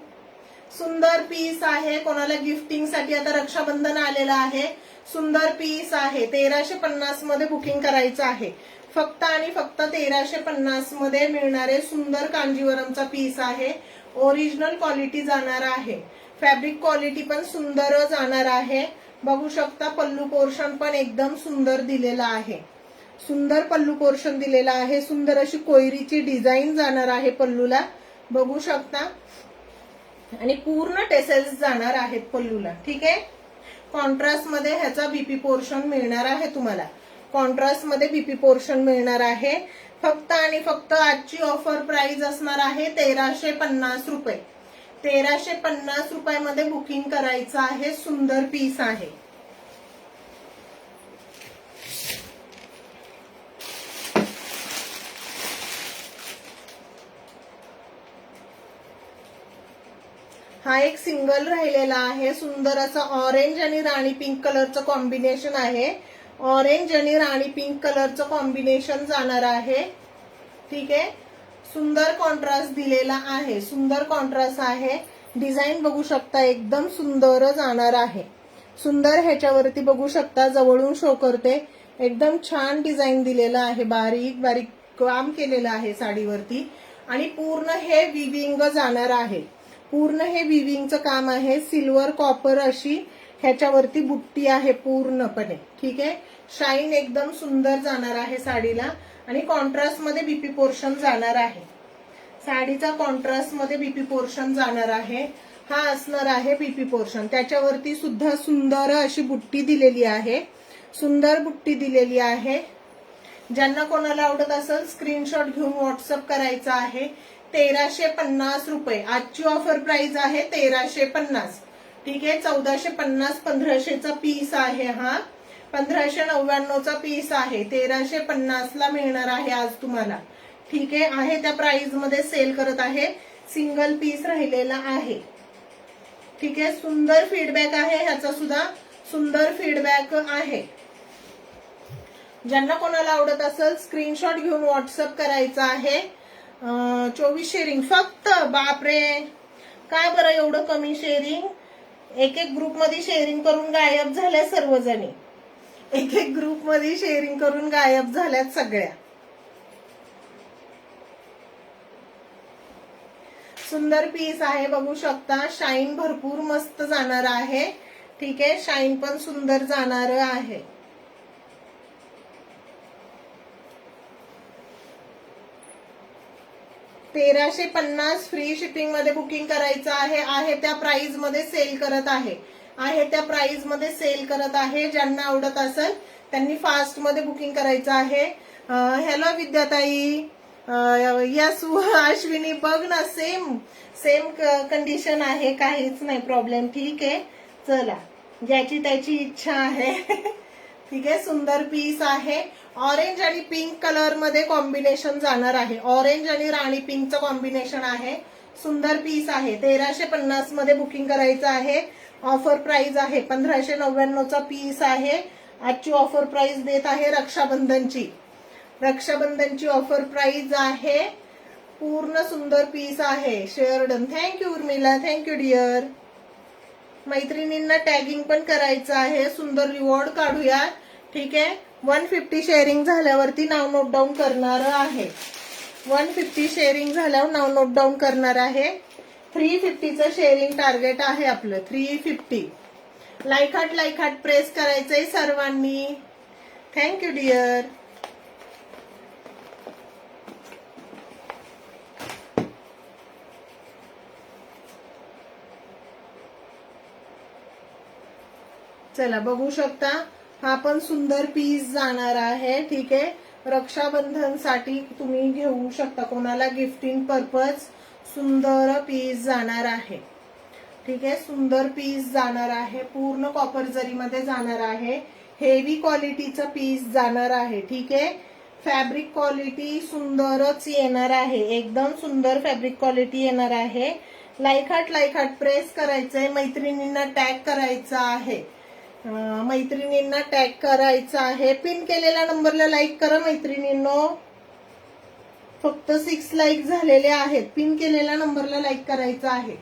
सुंदर पीस आहे. कोणाला गिफ्टिंग साठी आता रक्षाबंधन आलेलं आहे. सुंदर पीस आहे. 1350 मध्ये बुकिंग करायचं आहे. फक्त आणि फक्त 1350 मध्ये मिळणारे सुंदर कांजीवरमचा पीस आहे. ओरिजिनल क्वालिटी जाणार आहे. फॅब्रिक क्वालिटी पण सुंदर जाणार आहे. बघू शकता, पल्लू पोर्शन पण एकदम सुंदर दिलेला आहे. सुंदर पल्लू पोर्शन दिलेला आहे. सुंदर अशी कोयरीची डिझाईन जाणार आहे पल्लूला, बघू शकता. आणि पूर्ण टेसेल्स जाणार आहेत पल्लूला. ठीक आहे, कॉन्ट्रास्ट मध्ये ह्याचा बीपी पोर्शन मिळणार आहे तुम्हाला. कॉन्ट्रास्ट मध्ये बीपी पोर्शन मिळणार आहे. फक्त आणि फक्त आजची ऑफर प्राइस असणार आहे 1350 रुपये. 1350 रुपयामध्ये बुकिंग करायचं आहे. सुंदर पीस आहे. हा एक सिंगल राहिलेला आहे. सुंदर असा ऑरेंज आणि राणी पिंक कलरचं कॉम्बिनेशन आहे. ऑरेंज आणि राणी पिंक कलरचं कॉम्बिनेशन जाणार आहे. ठीक आहे, सुंदर कॉन्ट्रास्ट दिलेला आहे. सुंदर कॉन्ट्रास्ट आहे. डिझाईन बघू शकता, एकदम सुंदर जाणार आहे. सुंदर ह्याच्यावरती बघू शकता, जवळून शो करते. एकदम छान डिझाईन दिलेलं आहे. बारीक बारीक काम केलेलं आहे साडीवरती. आणि पूर्ण हे विविंग जाणार आहे. पूर्ण हे विविंगचं काम आहे. सिल्वर कॉपर अशी ह्याच्यावरती बुट्टी आहे पूर्णपणे. ठीक आहे, शाईन एकदम सुंदर जाणार आहे साडीला. आणि कॉन्ट्रास्ट मध्ये बीपी पोर्शन जाणार आहे. साडीचा कॉन्ट्रास्ट मध्ये बीपी पोर्शन जाणार आहे. हा असणार आहे बीपी पोर्शन. त्याच्यावरती सुद्धा सुंदर अशी बुट्टी दिलेली आहे. सुंदर बुट्टी दिलेली आहे. ज्यांना कोणाला आवडत असेल स्क्रीनशॉट घेऊन व्हॉट्सअप करायचा आहे. 1350 रुपये आजची ऑफर प्राइस आहे 1350. ठीक आहे, 1450 1500चा पीस आहे. हा 1599चा पीस आहे. 1350 ला मिळणार आहे आज तुम्हाला. ठीक आहे त्या प्राइस मध्ये सेल करत आहे. सिंगल पीस राहिलेला आहे. ठीक आहे, सुंदर फीडबॅक आहे. ह्याचा सुद्धा सुंदर फीडबॅक आहे. ज्यांना कोणाला आवडत असेल स्क्रीनशॉट घेऊन व्हॉट्सअप करायचा आहे. 24 शेअरिंग फक्त. बापरे, काय बरं एवढं कमी शेअरिंग. एक एक ग्रुप मध्ये शेअरिंग करून गायब झाल्या सर्वजणी. एक एक ग्रुप मध्ये शेअरिंग करून गायब झाल्यात सगळ्या. सुंदर पीस आहे, बघू शकता. शाईन भरपूर मस्त जाणार आहे. ठीक आहे, शाईन पण सुंदर जाणार आहे. ₹1350 फ्री शिपिंग मध्ये बुकिंग करायचं आहे त्या प्राइस मध्ये सेल करत आहे त्या प्राइस मध्ये सेल करत आहे. ज्यांना आवडत असेल त्यांनी फास्ट मध्ये बुकिंग करायचं आहे. हॅलो विद्याताई, यस अश्विनी, बघ ना, सेम सेम कंडिशन आहे, काहीच नाही प्रॉब्लेम. ठीक आहे, चला, ज्याची त्याची इच्छा आहे. ठीक आहे, सुंदर पीस आहे. ऑरेंज आणि पिंक कलर मध्ये कॉम्बिनेशन जाणार आहे. ऑरेंज आणि राणी पिंकचं कॉम्बिनेशन आहे. सुंदर पीस आहे. 1350 मध्ये बुकिंग करायचं आहे. ऑफर प्राइस आहे 1599चा पीस आहे. आजची ऑफर प्राइस देत आहे रक्षाबंधनची. रक्षाबंधनची ऑफर प्राइस आहे. पूर्ण सुंदर पीस आहे. Share done. Thank you Urmila, thank you dear. मैत्रिणींना टॅगिंग पण करायचं आहे. सुंदर रिवॉर्ड काढूया. ठीक आहे, 150 शेअरिंग झाल्यावरती नाव नोट डाऊन करणार आहे. 150 शेअरिंग झाल्यावर नाव नोट डाऊन करणार आहे. 350चं शेअरिंग टार्गेट आहे आपलं. 350. लाईक हार्ट प्रेस करायचंय सर्वांनी. Thank you dear. चला, बघू शकता, हा पण सुंदर पीस जाणार आहे. ठीक आहे, रक्षाबंधनसाठी तुम्ही घेऊ शकता, कोणाला गिफ्टिंग पर्पज. सुंदर पीस जाणार आहे. ठीक आहे, सुंदर पीस जाणार आहे. पूर्ण कॉपर जरीमध्ये जाणार आहे. हेवी क्वालिटीचा पीस जाणार आहे. ठीक आहे, फॅब्रिक क्वालिटी सुंदरच येणार आहे. एकदम सुंदर फॅब्रिक क्वालिटी येणार आहे. लाईक हार्ट प्रेस करायचंय. मैत्रिणींना टॅग करायचा आहे. मैत्रिणींना टॅग करायचा आहे. पिन केलेल्या नंबरला लाईक करा मैत्रिणींनो. फक्त 6 लाईक झालेले आहेत. पिन केलेल्या नंबरला लाईक करायचं आहे.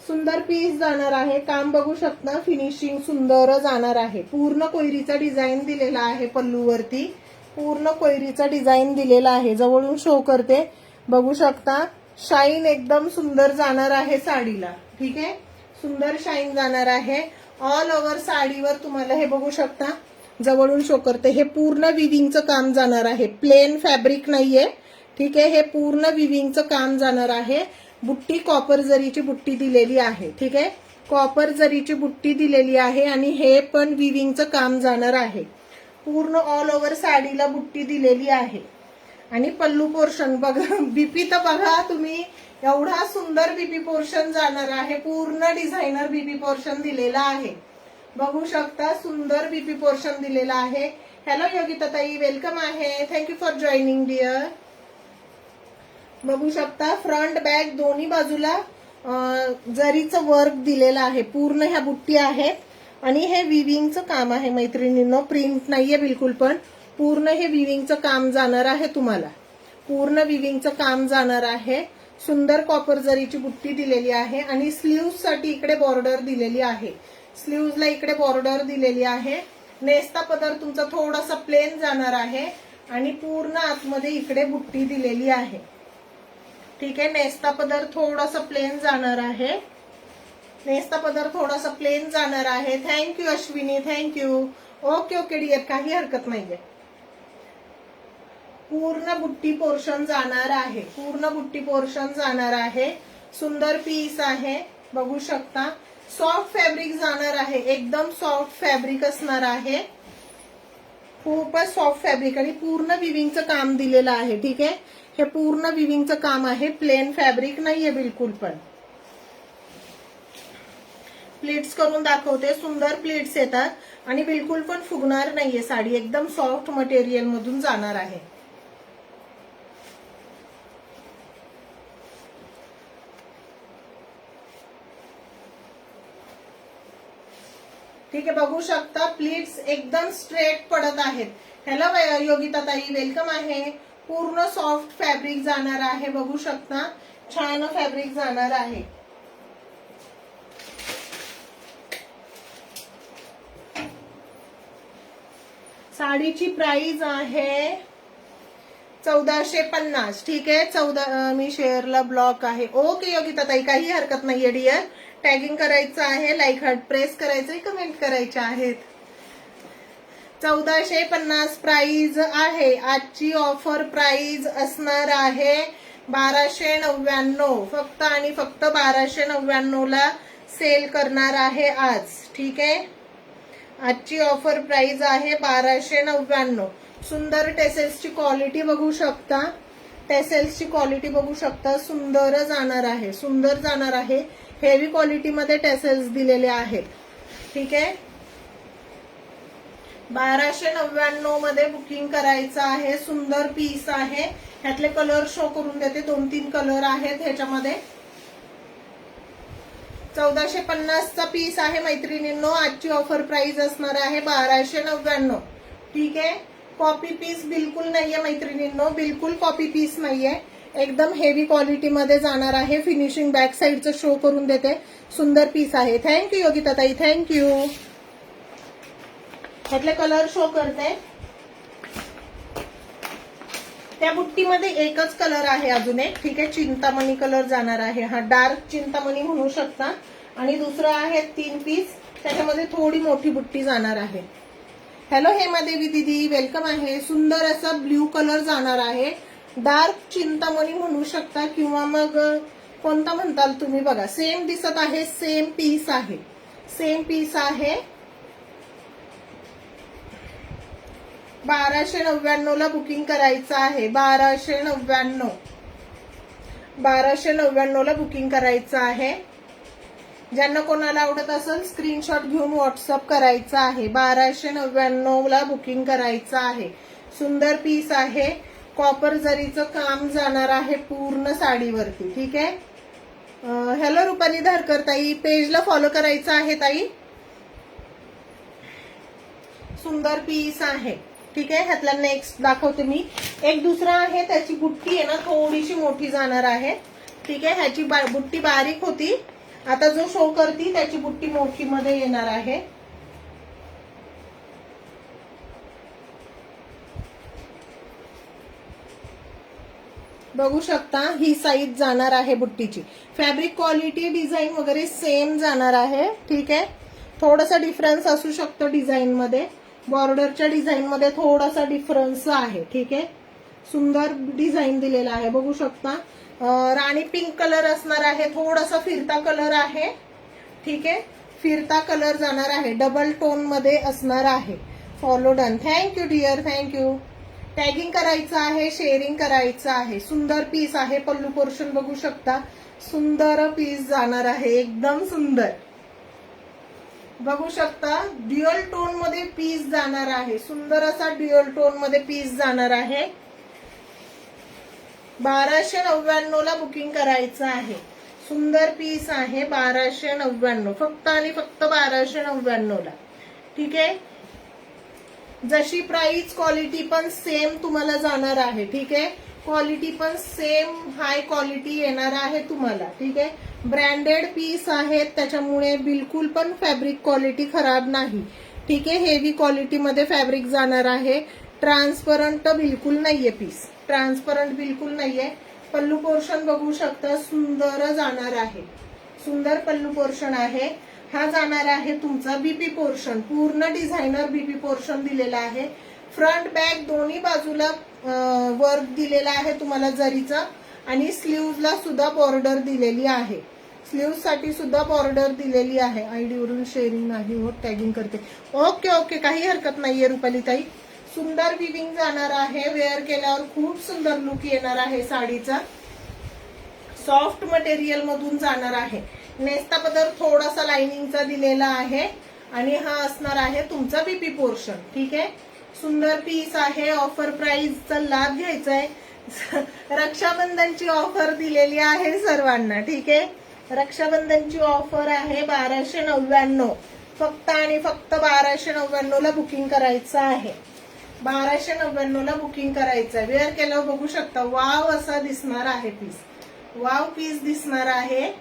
सुंदर पीस जाणार आहे. काम बघू शकता, फिनिशिंग सुंदर जाणार आहे. पूर्ण कोयरीचा डिझाईन दिलेला आहे पल्लूवरती. पूर्ण कोयरीचा डिझाईन दिलेला आहे. जवळून शो करते, बघू शकता. शाईन एकदम सुंदर जाणार आहे साडीला. ठीक आहे, सुंदर शाईन जाणार आहे. ऑल ओव्हर साडीवर तुम्हाला हे बघू शकता, जवळून शो करते. हे पूर्ण विविंगचं काम जाणार आहे. प्लेन फॅब्रिक नाहीये. ठीक आहे, हे पूर्ण विविंगचं काम जाणार आहे. बुट्टी कॉपर जरीची बुट्टी दिलेली आहे. ठीक आहे, कॉपर जरीची बुट्टी दिलेली आहे आणि हे पण विविंगचं काम जाणार आहे. पूर्ण ऑल ओव्हर साडीला बुट्टी दिलेली आहे. आणि पल्लू पोर्शन बघा, बीपी तर बघा तुम्ही, एवढा सुंदर बीपी पोर्शन जाणार आहे. पूर्ण डिझायनर बीपी पोर्शन दिलेला आहे. बघू शकता, सुंदर बीपी पोर्शन दिलेला आहे. हॅलो योगिता ताई, वेलकम आहे. Thank you for joining dear. बघू शकता, फ्रंट बॅक दोन्ही बाजूला जरीचं वर्क दिलेलं आहे. पूर्ण ह्या बुट्टी आहेत आणि हे विविंगचं काम आहे मैत्रिणींनो. प्रिंट नाहीये बिलकुल पण. पूर्ण हे विविंगचं काम जाणार आहे तुम्हाला. पूर्ण विविंगचं काम जाणार आहे. सुंदर कॉपर जरीची बुट्टी दिलेली आहे आणि स्लीव्ह साठी इकडे बॉर्डर दिलेली आहे. स्लीव्हजला इकडे बॉर्डर दिलेली आहे. नेस्ता पदर तुमचा थोडासा प्लेन जाणार आहे आणि पूर्ण आतमध्ये इकडे बुट्टी दिलेली आहे. ठीक आहे, नेस्ता पदर थोडासा प्लेन जाणार आहे. नेस्ता पदर थोडासा प्लेन जाणार आहे. Thank you Ashwini, thank you. Okay dear, काही हरकत नाहीये. पूर्ण बुट्टी पोर्शन जाणार आहे. पूर्ण बुट्टी पोर्शन जाणार आहे. सुंदर पीस आहे, बघू शकता. सॉफ्ट फॅब्रिक जाणार आहे. एकदम सॉफ्ट फॅब्रिक असणार आहे. खूपच सॉफ्ट फॅब्रिक आणि पूर्ण विविंगचं काम दिलेलं आहे. ठीक आहे, हे पूर्ण विविंगचं काम आहे. प्लेन फॅब्रिक नाहीये बिलकुल पण. प्लीट्स करून दाखवते. सुंदर प्लीट्स येतात आणि बिलकुल पण फुगणार नाहीये साडी. एकदम सॉफ्ट मटेरियल मधून जाणार आहे. ठीक आहे, बघू शकता, प्लीट्स एकदम स्ट्रेट पडत आहेत. हॅलो योगिता ताई, वेलकम आहे. पूर्ण सॉफ्ट फॅब्रिक जाणार आहे. बघू शकता, छान फॅब्रिक जाणार आहे. साडीची प्राइस आहे 1450. ठीक आहे, मी शेअरला ब्लॉक आहे. ओके योगिता ताई, काही हरकत नाहीये डिअर. टॅगिंग करायचं आहे, लाईक हार्ट प्रेस करायचंय, कमेंट करायचे आहेत. 1450 प्राइस आहे. आजची ऑफर प्राइस असणार आहे 1299. फक्त आणि फक्त 1299 ला सेल करणार आहे आज. ठीक आहे, आजची ऑफर प्राइस आहे 1299. सुंदर टेसेल्सची क्वालिटी बघू शकता, टेसेल्सची क्वालिटी बघू शकता. सुंदर जाणार आहे, सुंदर जाणार आहे. हेवी क्वालिटी मध्ये टेसेल्स दिलेले आहेत. ठीक आहे, 1299 मध्ये बुकिंग करायचं आहे. सुंदर पीस आहे. ह्यातले कलर शो करून देते, 2-3 कलर आहेत ह्याच्यामध्ये. 1450 चा पीस आहे मैत्रिणींनो. आजची ऑफर प्राइस असणार आहे 1299. ठीक आहे, कॉपी पीस बिलकुल नाहीये मैत्रिणींनो, बिलकुल कॉपी पीस नाहीये. एकदम हेवी क्वालिटी मध्ये जाणार आहे. फिनिशिंग बॅक साईडचं शो करून देते. सुंदर पीस आहे. थँक्यू योगिता ताई, थँक्यू. ह्यातले कलर शो करते. त्या बुट्टीमध्ये एकच कलर आहे अजून एक. ठीक आहे, चिंतामणी कलर जाणार आहे. हा डार्क चिंतामणी म्हणू शकता. आणि दुसरा आहे 3 पीस, त्याच्यामध्ये थोडी मोठी बुट्टी जाणार आहे. हॅलो हेमादेवी दीदी, वेलकम आहे. सुंदर असा ब्ल्यू कलर जाणार आहे. डार्क चिंतामणी म्हणू शकता किंवा मग कोणता म्हणताल तुम्ही, बघा सेम दिसत आहे. सेम पीस आहे, सेम पीस आहे. 1299 ला बुकिंग करायचं आहे. 1299 ला बुकिंग करायचं आहे. ज्यांना कोणाला आवडत असेल स्क्रीनशॉट घेऊन व्हॉट्सअप करायचा आहे. 1299 ला बुकिंग करायचं आहे. सुंदर पीस आहे. कॉपर जरीचं काम जाणार आहे पूर्ण साडीवरती. ठीक आहे, हॅलो रुपाली धारकर ताई, पेजला फॉलो करायचं आहे ताई. सुंदर पीस आहे. ठीक आहे, ह्यातला नेक्स्ट दाखवते मी. एक दुसरा आहे, त्याची बुट्टी आहे ना थोडीशी मोठी जाणार आहे. ठीक आहे, ह्याची बुट्टी बारीक होती, आता जो शो करती त्याची बुट्टी मोठी मध्ये येणार आहे. बघू शकता, ही साईज जाणार आहे बुट्टीची. फॅब्रिक क्वालिटी डिझाईन वगैरे सेम जाणार आहे. ठीक आहे, थोडासा डिफरन्स असू शकतो डिझाईन मध्ये. बॉर्डरच्या डिझाईन मध्ये थोडासा डिफरन्स आहे. ठीक आहे, सुंदर डिझाईन दिलेला आहे बघू शकता. राणी पिंक कलर असणार आहे. थोडासा फिरता कलर आहे. ठीक आहे, फिरता कलर जाणार आहे. डबल टोन मध्ये असणार आहे. Follow done. Thank you dear, thank you. Tagging करायचं आहे, शेअरिंग करायचं आहे. सुंदर पीस आहे. पल्लू पोर्शन बघू शकता. सुंदर पीस जाणार आहे, एकदम सुंदर बघू शकता. ड्युअल टोन मध्ये पीस जाणार आहे. सुंदर असा ड्युअल टोन मध्ये पीस जाणार आहे. 1299 ला बुकिंग करायचं आहे. सुंदर पीस आहे. 1299, फक्त आणि फक्त 1299 ला. ठीक आहे, जशी प्राइस क्वालिटी पण सेम तुम्हाला जाणार आहे. ठीक आहे, क्वालिटी पण सेम हाय क्वालिटी येणार आहे तुम्हाला. ठीक आहे, ब्रँडेड पीस आहेत त्याच्यामुळे बिलकुल पण फॅब्रिक क्वालिटी खराब नाही. ठीक आहे, हेवी क्वालिटी मध्ये फॅब्रिक जाणार आहे. ट्रान्सपरंट बिलकुल नाहीये पीस, ट्रान्सपरंट बिलकुल नाहीये. पल्लू पोर्शन बघू शकता. सुंदर जाणार आहे. सुंदर पल्लू पोर्शन आहे. हा जाणार आहे तुमचा बीपी पोर्शन. पूर्ण डिझायनर बीपी पोर्शन दिलेला आहे. फ्रंट बॅक दोन्ही बाजूला वर्क दिलेला आहे तुम्हाला जरीचा. आणि स्लीव्हजला सुद्धा बॉर्डर दिलेली आहे. स्लीव्ह साठी सुद्धा बॉर्डर दिलेली आहे. आयडी वरून शेअरिंग नाही होत, टॅगिंग करते. ओके ओके, काही हरकत नाहीये रुपाली ताई. सुंदर विविंग जाणार आहे. वेअर केल्यावर खूप सुंदर लुक येणार आहे साडीचा. सॉफ्ट मटेरियल मधून जाणार आहे. नेस्ता पदर थोडासा लाइनिंगचा दिलेला आहे. आणि हा असणार आहे तुमचा बीपी पोर्शन. ठीक आहे, सुंदर पीस आहे. ऑफर प्राइसचा लाभ घ्यायचा आहे. रक्षाबंधनची ऑफर दिलेली आहे सर्वांना. ठीक आहे, रक्षाबंधनची ऑफर आहे 1299. फक्त आणि फक्त 1299 ला बुकिंग करायचं आहे. 1299 ला बुकिंग करायचं आहे. वेअर केल्यावर बघू शकता वाव असा दिसणार आहे पीस. वाव पीस दिसणार आहे.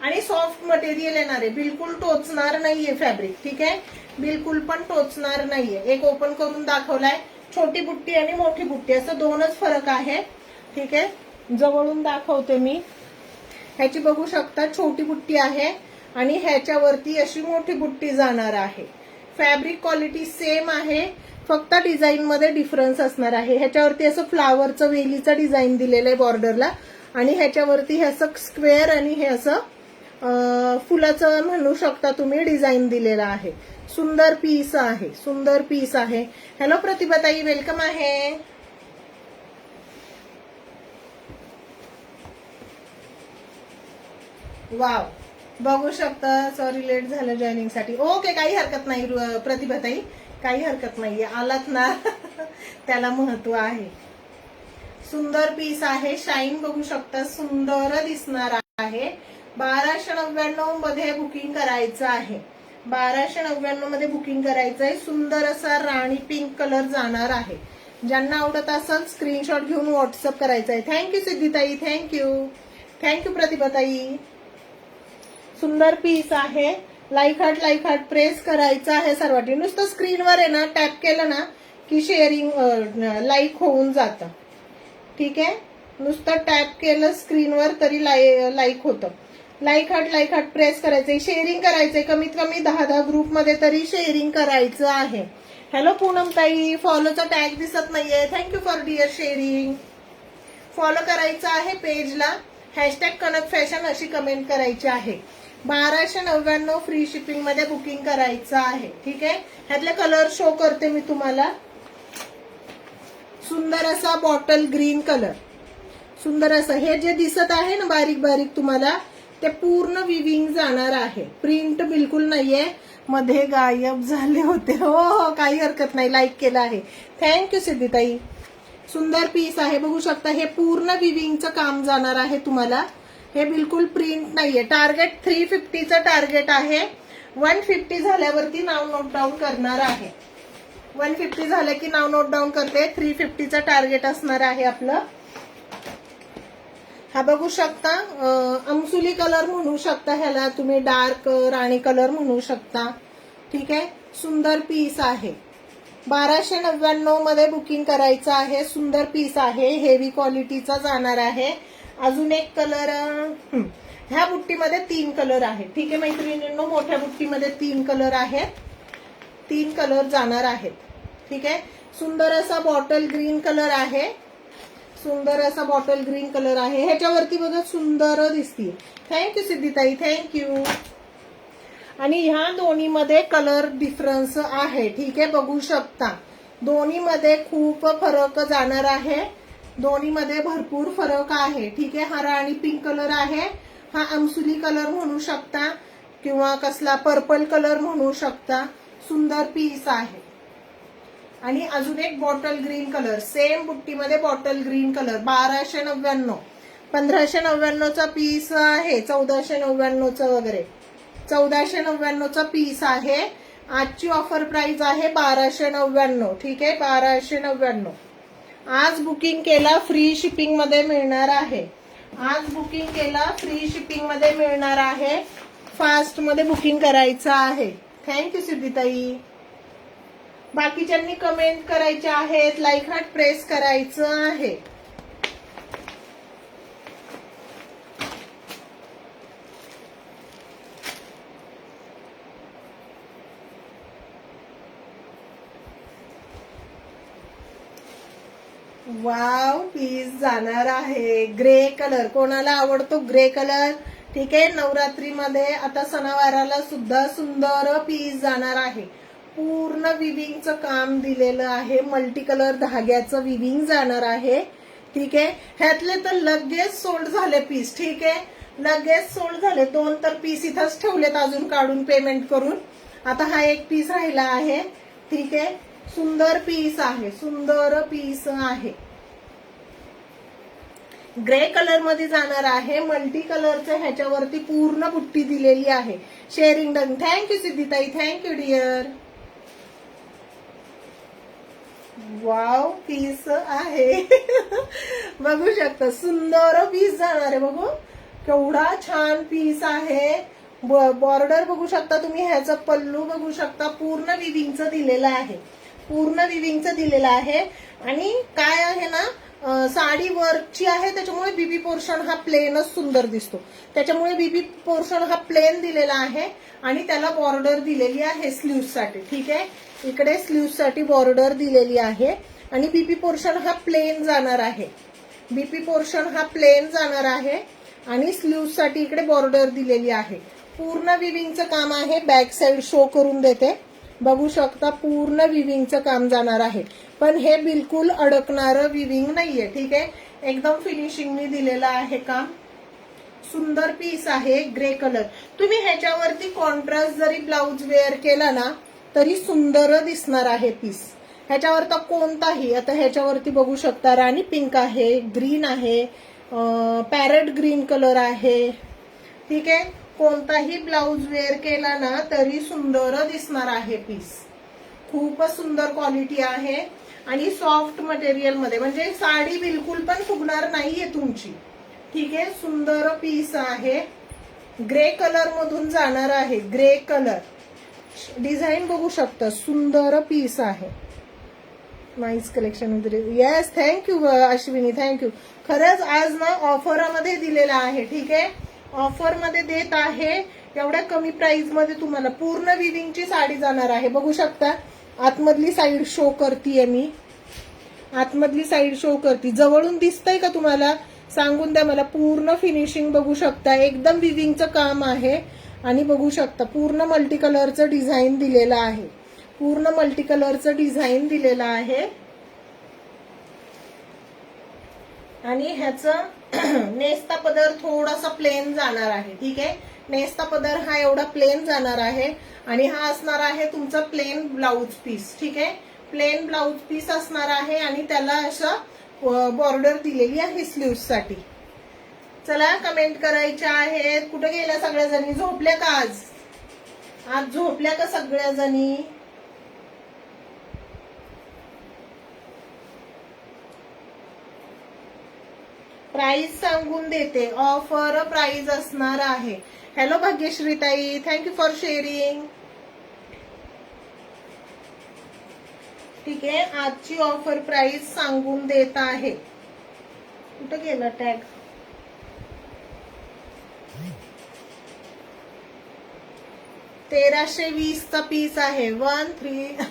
आणि सॉफ्ट मटेरियल येणार आहे, बिलकुल टोचणार नाहीये फॅब्रिक. ठीक आहे, बिलकुल पण टोचणार नाहीये. एक ओपन करून दाखवलाय, छोटी बुट्टी आणि मोठी बुट्टी असं दोनच फरक आहे. ठीक आहे, जवळून दाखवते मी. ह्याची बघू शकता छोटी बुट्टी आहे आणि ह्याच्यावरती अशी मोठी बुट्टी जाणार आहे. फॅब्रिक क्वालिटी सेम आहे, फक्त डिझाईन मध्ये डिफरन्स असणार आहे. ह्याच्यावरती असं फ्लावरचं वेलीचं डिझाईन दिलेलं आहे बॉर्डरला आणि ह्याच्यावरती हे असं स्क्वेअर आणि हे असं फुलाचं म्हणू शकता तुम्ही डिझाईन दिलेलं आहे. सुंदर पीस आहे, सुंदर पीस आहे. हॅलो प्रतिभाताई, वेलकम आहे. वाव, बघू शकता. सॉरी लेट झालं जॉईनिंग साठी. ओके, काही हरकत नाही प्रतिभाताई, काही हरकत नाहीये. आलात ना त्याला महत्व आहे. सुंदर पीस आहे, शाईन बघू शकता, सुंदर दिसणार आहे. 1299 मध्ये बुकिंग करायचं आहे. 1299 मध्ये बुकिंग करायचं आहे. सुंदर असा राणी पिंक कलर जाणार आहे. ज्यांना आवडत असेल स्क्रीनशॉट घेऊन व्हॉट्सअप करायचं आहे. थँक्यू सिद्धिताई, थँक्यू, थँक्यू प्रतिभाताई. सुंदर पीस आहे. लाईक हार्ट प्रेस करायचं आहे सर्वांनी. नुसतं स्क्रीनवर आहे ना टॅप केलं ना की शेअरिंग लाईक होऊन जातं. ठीक आहे, नुसतं टॅप केलं स्क्रीनवर तरी लाईक होतं. लाईक हार्ट प्रेस करायचंय, शेअरिंग करायचंय. कमीत कमी 10 ग्रुपमध्ये तरी शेअरिंग करायचं आहे. हॅलो पूनम ताई, फॉलोचा टॅग दिसत नाहीये. Thank you for dear sharing. Follow करायचं आहे पेजला. हॅशटॅग कनक फॅशन अशी कमेंट करायची आहे. 1299 फ्री शिपिंग मध्ये बुकिंग करायचं आहे. ठीक आहे, ह्यातले कलर शो करते मी तुम्हाला. सुंदर असा बॉटल ग्रीन कलर, सुंदर असं हे जे दिसत आहे ना बारीक बारीक तुम्हाला, ते पूर्ण विविंग जाणार आहे. प्रिंट बिलकुल नाहीये, मध्ये गायब झाले होते. हो हो, काही हरकत नाही, लाईक केलं आहे. थँक्यू सिद्धिताई. सुंदर पीस आहे, बघू शकता. हे पूर्ण विविंगचं काम जाणार आहे तुम्हाला. हे बिलकुल प्रिंट नाहीये. टार्गेट 350चं टार्गेट आहे. 150 झाल्यावरती नाव नोट डाऊन करणार आहे. 150 झालं की नाव नोट डाऊन करते. 350चं टार्गेट असणार आहे आपलं. हा बघू शकता, अमसुली कलर म्हणू शकता ह्याला तुम्ही, डार्क राणी कलर म्हणू शकता. ठीक आहे, सुंदर पीस आहे. 1299 मध्ये बुकिंग करायचं आहे. सुंदर पीस आहे, हेवी क्वालिटीचा जाणार आहे. अजून एक कलर, ह्या बुट्टीमध्ये 3 कलर आहेत. ठीक आहे मैत्रिणींनो, मोठ्या बुट्टीमध्ये 3 कलर आहेत. 3 कलर जाणार आहेत. ठीक आहे, सुंदर असा बॉटल ग्रीन कलर आहे. सुंदर असा बॉटल ग्रीन कलर आहे. ह्याच्यावरती बघा सुंदर दिसते. थँक्यू सिद्धिताई, थँक्यू. आणि ह्या दोन्हीमध्ये कलर डिफरन्स आहे. ठीक आहे, बघू शकता. दोन्हीमध्ये खूप फरक जाणार आहे. दोन्हीमध्ये भरपूर फरक आहे. ठीक आहे, हा राणी पिंक कलर आहे, हा अमसुली कलर म्हणू शकता किंवा कसला पर्पल कलर म्हणू शकता. सुंदर पीस आहे. आणि अजून एक बॉटल ग्रीन कलर, सेम बुट्टीमध्ये बॉटल ग्रीन कलर. 1299, 1599चा पीस आहे, 1499चा वगैरे, 1499चा पीस आहे. आजची ऑफर प्राइस आहे 1299. ठीक आहे, 1299. आज बुकिंग केला फ्री शिपिंग मध्ये मिळणार आहे. आज बुकिंग केला फ्री शिपिंग मध्ये मिळणार आहे. फास्ट मध्ये बुकिंग करायचं आहे. थँक्यू सिद्धिताई. बाकीच्यांनी कमेंट करायचे आहेत, लाईक हार्ट प्रेस करायचं आहे. वाव, पीस जाणार आहे ग्रे कलर. कोणाला आवडतो ग्रे कलर? ठीक आहे, नवरात्रीमध्ये आता सणावाराला सुद्धा सुंदर पीस जाणार आहे. पूर्ण विविंगचं काम दिलेलं आहे. मल्टी कलर धाग्याचं विविंग जाणार आहे. ठीक आहे, ह्यातले तर लगेच सोल्ड झाले पीस. ठीक आहे, लगेच सोल्ड झाले. 2 तर पीस इथंच ठेवलेत अजून काढून पेमेंट करून. आता हा एक पीस राहिला आहे. ठीक आहे, सुंदर पीस आहे, सुंदर पीस आहे. ग्रे कलर मध्ये जाणार आहे. मल्टी कलरचं ह्याच्यावरती पूर्ण बुट्टी दिलेली आहे. Sharing done. थँक्यू सिद्धिताई, थँक्यू डिअर. वाव, पीस आहे बघू शकता. सुंदर पीस जाणार आहे. बघू केवढा छान पीस आहे. बॉर्डर बघू शकता तुम्ही, ह्याचा पल्लू बघू शकता, पूर्ण विविंगचं दिलेलं आहे, पूर्ण विविंगचं दिलेलं आहे. आणि काय आहे ना, साडी वर्कची आहे त्याच्यामुळे बीबी पोर्शन हा प्लेनच सुंदर दिसतो. त्याच्यामुळे बीबी पोर्शन हा प्लेन दिलेला आहे आणि त्याला बॉर्डर दिलेली आहे स्लीव्ह साठी. ठीक आहे, इकडे स्लीव्ह साठी बॉर्डर दिलेली आहे आणि बीबी पोर्शन हा प्लेन जाणार आहे. बीपी पोर्शन हा प्लेन जाणार आहे आणि स्लीव्ह साठी इकडे बॉर्डर दिलेली आहे. पूर्ण विविंगचं काम आहे. बॅक साइड शो करून देते, बघू शकता पूर्ण विविंगचं काम जाणार आहे. पण हे बिलकुल अडकणारं विविंग नाहीये. ठीक आहे, एकदम फिनिशिंगनी दिलेलं आहे काम. सुंदर पीस आहे, ग्रे कलर. तुम्ही ह्याच्यावरती कॉन्ट्रास्ट जरी ब्लाउज वेअर केला ना तरी सुंदर दिसणार आहे पीस. ह्याच्यावर तर कोणताही, आता ह्याच्यावरती बघू शकता राणी पिंक आहे, ग्रीन आहे, पॅरेट ग्रीन कलर आहे. ठीक आहे, कोणताही ब्लाउज वेअर केला ना तरी सुंदर दिसणार आहे पीस. खूपच सुंदर क्वालिटी आहे आणि सॉफ्ट मटेरियल मध्ये, म्हणजे साडी बिलकुल पण फुगणार नाहीये तुमची. ठीक आहे, सुंदर पीस आहे. ग्रे कलर मधून जाणार आहे, ग्रे कलर. डिझाईन बघू शकता, सुंदर पीस आहे. Nice collection. Yes, thank you Ashwini, thank you. खरंच आज ना ऑफरमध्ये दिलेला आहे. ठीक आहे, ऑफर मध्ये देत आहे. एवढ्या कमी प्राइस मध्ये तुम्हाला पूर्ण विविंगची साडी जाणार आहे. बघू शकता, आतमधली साईड शो करतीये मी, आतमधली साईड शो करती. जवळून दिसतंय का तुम्हाला? सांगून द्या मला. पूर्ण फिनिशिंग बघू शकता, एकदम विविंगचं काम आहे. आणि बघू शकता पूर्ण मल्टी कलरचं डिझाईन दिलेलं आहे, पूर्ण मल्टी कलरचं डिझाईन दिलेलं आहे. आणि ह्याचं नेस्ता पदर थोडासा प्लेन जाणार आहे. ठीक आहे, नेस्ता पदर हा एवढा प्लेन जाणार आहे आणि हा असणार आहे तुमचा प्लेन ब्लाउज पीस. ठीक आहे, प्लेन ब्लाउज पीस असणार आहे आणि त्याला असं बॉर्डर दिलेली आहे स्लीव्स साठी. चला, कमेंट करायच्या आहेत. कुठे गेल्या सगळ्या जणी? झोपल्या का आज? आज झोपल्या का सगळ्या जणी? प्राइस सांगून देते, ऑफर प्राइस असणार आहे. हॅलो भाग्यश्री ताई, थँक्यू फॉर शेअरिंग. ठीक आहे, आजची ऑफर प्राइस सांगून देत आहे. कुठं गेला टॅग? 1320 चा पीस आहे. 13.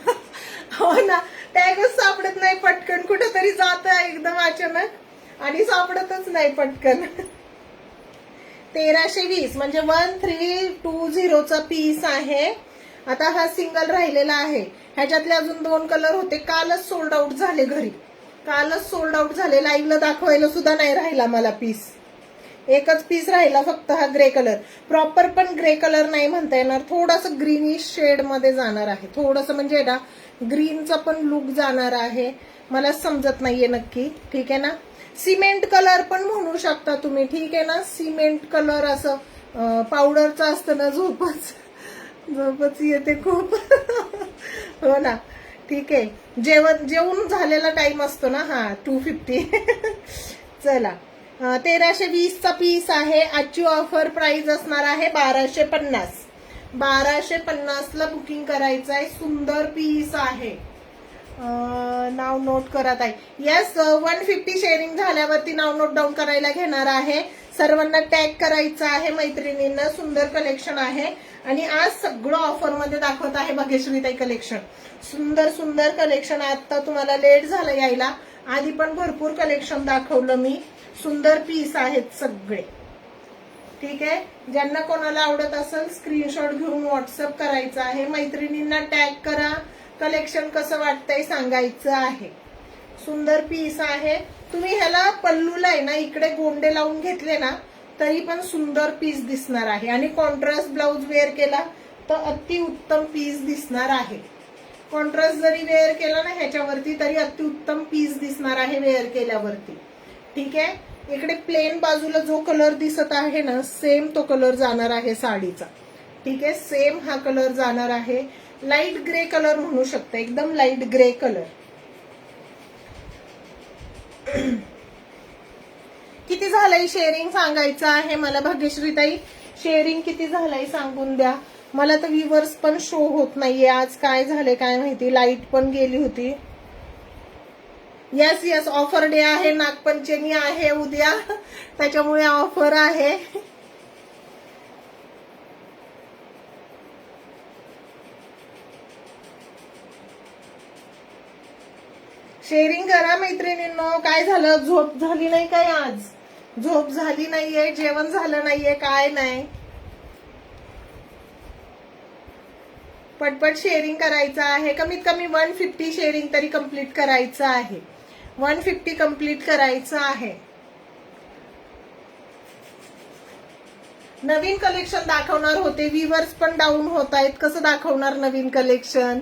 हो ना, टॅगच सापडत नाही पटकन, कुठेतरी जात एकदम अचानक आणि सापडतच नाही पटकन. 1320 म्हणजे 1320 चा पीस आहे. आता हा सिंगल राहिलेला आहे. ह्याच्यातले अजून 2 कलर होते, कालच सोल्ड आउट झाले घरी, कालच सोल्ड आउट झाले. लाईव्हला दाखवायला सुद्धा नाही राहिला मला पीस. एकच पीस राहिला फक्त, हा ग्रे कलर. प्रॉपर पण ग्रे कलर नाही म्हणता येणार, थोडंसं ग्रीनिश शेड मध्ये जाणार आहे. थोडंसं म्हणजे ना ग्रीनचा पण लुक जाणार आहे, मला समजत नाहीये नक्की. ठीक आहे ना, सिमेंट कलर पण म्हणू शकता तुम्ही. ठीक आहे ना, सिमेंट कलर असं पावडरचं असतं ना, झोपच येते खूप. हो ना. ठीक आहे, जेवून झालेला टाइम असतो ना. हा, 250. चला, 1320 चा पीस आहे. आजची ऑफर प्राइस असणार आहे 1250. 1250 ला बुकिंग करायचं आहे. सुंदर पीस आहे. नाव नोट करत आहे. येस, 150 शेअरिंग झाल्यावरती नाव नोट डाऊन करायला घेणार आहे. सर्वांना टॅग करायचं आहे मैत्रिणींना. सुंदर कलेक्शन आहे आणि आज सगळं ऑफर मध्ये दाखवत आहे भाग्यश्रीताई कलेक्शन. सुंदर सुंदर कलेक्शन. आता तुम्हाला लेट झालं यायला, आधी पण भरपूर कलेक्शन दाखवलं मी. सुंदर पीस आहेत सगळे. ठीक आहे, ज्यांना कोणाला आवडत असेल स्क्रीनशॉट घेऊन व्हॉट्सअप करायचं आहे. मैत्रिणींना टॅग करा, कलेक्शन कसं वाटतंय सांगायचं आहे. सुंदर पीस आहे. तुम्ही ह्याला पल्लूला आहे ना इकडे गोंडे लावून घेतले ना तरी पण सुंदर पीस दिसणार आहे आणि कॉन्ट्रास्ट ब्लाउज वेअर केला तर अतिउत्तम पीस दिसणार आहे. कॉन्ट्रास्ट जरी वेअर केला ना ह्याच्यावरती तरी अतिउत्तम पीस दिसणार आहे वेअर केल्यावरती. ठीक आहे, इकडे प्लेन बाजूला जो कलर दिसत आहे ना सेम तो कलर जाणार आहे साडीचा. ठीक आहे, सेम हा कलर जाणार आहे. लाईट ग्रे कलर म्हणू शकता, एकदम लाईट ग्रे कलर. किती झालंय शेअरिंग सांगायचं आहे मला. भाग्यश्रीताई शेअरिंग किती झालंय सांगून द्या मला. तर व्ह्यूवर्स पण शो होत नाहीये आज. काय झालंय काय माहिती. लाईट पण गेली होती. यस यस ऑफर डे आहे. नागपंचमी आहे उद्या, त्याच्यामुळे ऑफर आहे. शेअरिंग करा मैत्रिणींनो. काय झालं, झोप झाली नाही काय आज. झोप झाली नाहीये, जेवण झालं नाहीये, काय नाही. पटपट शेअरिंग करायचं आहे. कमीत कमी 150 शेअरिंग तरी कंप्लीट करायचं आहे. 150 कंप्लीट करायचं आहे. नवीन कलेक्शन दाखवणार होते. व्ह्यूवर्स पण डाऊन होत आहेत. कसं दाखवणार नवीन कलेक्शन.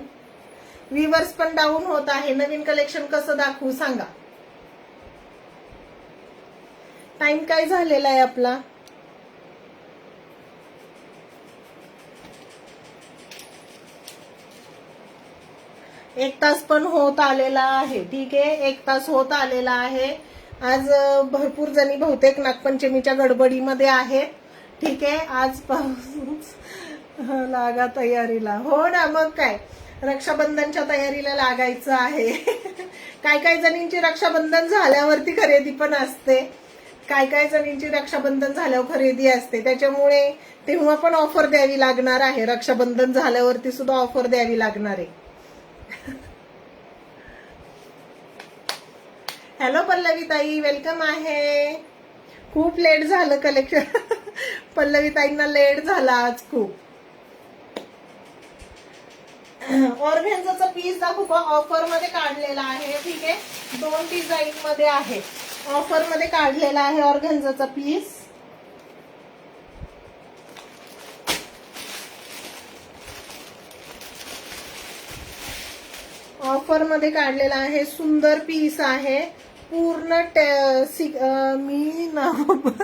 व्ह्यूवर्स पण डाऊन होत आहे. नवीन कलेक्शन कसं दाखवू सांगा. टाइम काय झालेला आहे आपला. एक तास पण होत आलेला आहे. ठीक आहे, 1 तास होत आलेला आहे. आज भरपूर जणी बहुतेक नागपंचमीच्या गडबडीमध्ये आहेत. ठीक आहे, आज पाऊस लागा तयारीला. हो ना, मग काय रक्षाबंधनच्या तयारीला लागायचं आहे. काय काय जणींची रक्षाबंधन झाल्यावरती खरेदी पण असते. काय काय जणींची रक्षाबंधन झाल्यावर खरेदी असते. त्याच्यामुळे तेव्हा पण ऑफर द्यावी लागणार आहे. रक्षाबंधन झाल्यावरती सुद्धा ऑफर द्यावी लागणार आहे. हॅलो पल्लवी ताई, वेलकम आहे. खूप लेट झालं कलेक्शन. पल्लवी ताईंना लेट झाला आज खूप. ऑर्गेन्झाचा पीस दाखवू का. ऑफर मध्ये काढलेला आहे. ठीक आहे, 2 डिझाईन मध्ये आहे. ऑफर मध्ये काढलेला आहे ऑर्गेन्झाचा पीस. ऑफर मध्ये काढलेला आहे. सुंदर पीस आहे. पूर्ण मी नागोबा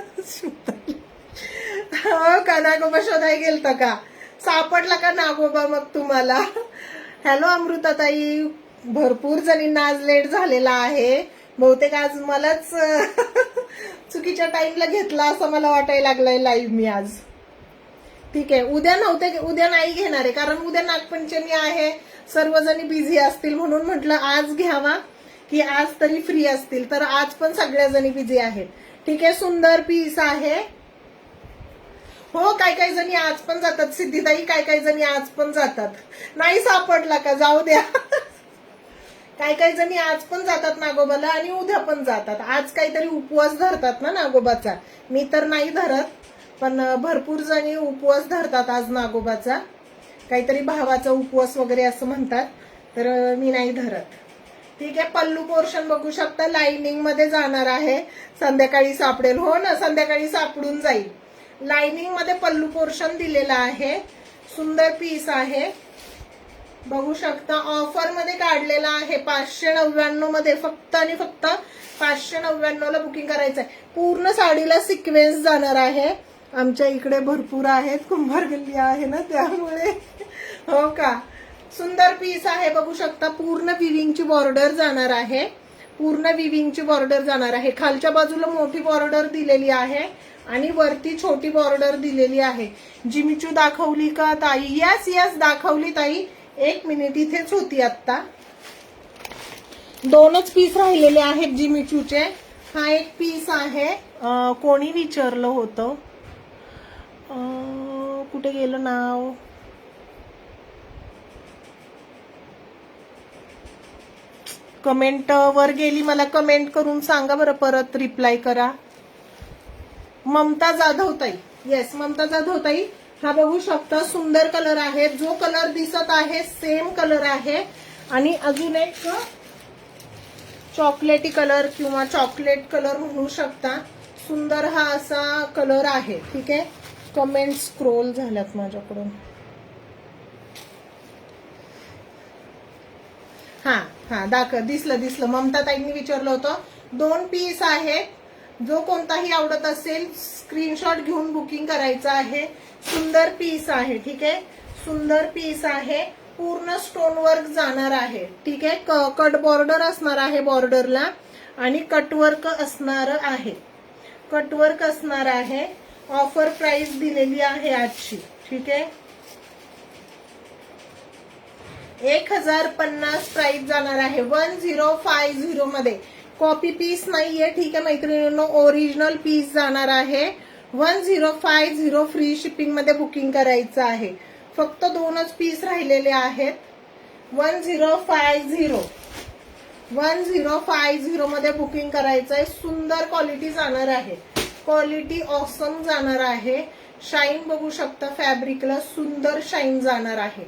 हो का, नागोबा शोधाय गेलता का. सापडला का नागोबा मग तुम्हाला. हॅलो अमृताताई, भरपूर जणींना आज लेट झालेला आहे. बहुतेक आज मलाच चुकीच्या टाइमला घेतला असं मला वाटायला लागलंय लाईव्ह मी आज. ठीक आहे, उद्या नव्हते, उद्या नाही घेणार आहे कारण उद्या नागपंचमी आहे. सर्वजणी बिझी असतील म्हणून म्हटलं आज घ्यावा की आज तरी फ्री असतील. तर आज पण सगळ्या जणी बिझी आहेत. ठीक आहे, सुंदर पीस आहे. हो, काय काय जणी आज पण जातात. सिद्धीताई काय काय जणी आज पण जातात. नाही सापडला का, जाऊ द्या. काय काय जणी आज पण जातात नागोबाला आणि उद्या पण जातात. आज काहीतरी उपवास धरतात ना नागोबाचा. मी तर नाही धरत, पण भरपूर जणी उपवास धरतात आज नागोबाचा. काहीतरी भावाचा उपवास वगैरे असं म्हणतात, तर मी नाही धरत. ठीक आहे, पल्लू पोर्शन बघू शकता. लाइनिंग मध्ये जाणार आहे. संध्याकाळी सापडेल. हो ना, संध्याकाळी सापडून जाईल. लाइनिंग मध्ये पल्लू पोर्शन दिलेला आहे. सुंदर पीस आहे, बघू शकता. ऑफर मध्ये काढलेला आहे 599 मध्ये. फक्त आणि फक्त 599 ला बुकिंग करायचं आहे. पूर्ण साडीला सिक्वेन्स जाणार आहे. आमच्या इकडे भरपूर आहेत, कुंभार गल्ली आहे ना त्यामुळे. हो का, सुंदर पीस आहे, बघू शकता. पूर्ण विविंगची बॉर्डर जाणार आहे. पूर्ण विविंगची बॉर्डर जाणार आहे. खालच्या बाजूला मोठी बॉर्डर दिलेली आहे आणि वरती छोटी बॉर्डर दिलेली आहे. जिमिचू दाखवली का ताई. यस यस दाखवली ताई. 1 मिनिट, इथेच होती आता. 2च पीस राहिलेले आहेत जिमिचूचे. हा एक पीस आहे. कोणी विचारलं होतं, कुठे गेलं नाव. कमेंट वर गेली, मला कमेंट करून सांगा बरं, परत रिप्लाय करा. ममता जाधव ताई. येस, ममता जाधव ताई. हा बघू शकता, सुंदर कलर आहे. जो कलर दिसत आहे सेम कलर आहे. आणि अजून एक चॉकलेटी कलर किंवा चॉकलेट कलर म्हणू शकता. सुंदर हा असा कलर आहे. ठीक आहे, कमेंट स्क्रोल झाल्यात माझ्याकडून. हा दिसलं. ममता ताईंनी विचारलं होतं. 2 पीस आहे. जो कोणताही आवडत असेल स्क्रीनशॉट घेऊन बुकिंग करायचं आहे. सुंदर पीस आहे. ठीक आहे, सुंदर पीस आहे. पूर्ण स्टोन वर्क जाणार आहे. ठीक आहे, कट बॉर्डर असणार आहे बॉर्डरला आणि कट वर्क असणार आहे. कटवर्क असणार आहे. ऑफर प्राइस दिलेली आहे आजची. ठीक आहे, 1050 प्राइस जाणार आहे 1050 मध्ये. कॉपी पीस नाहीये. ठीक आहे मैत्रिणींनो, ओरिजिनल पीस जाणार आहे 1050. फ्री शिपिंग मध्ये बुकिंग करायचं आहे. फक्त 2च पीस राहिलेले आहेत. 1050 मध्ये बुकिंग करायचं आहे. सुंदर क्वालिटी जाणार आहे. क्वालिटी ऑसम जाणार आहे. शाईन बघू शकता फॅब्रिकला, सुंदर शाईन जाणार आहे.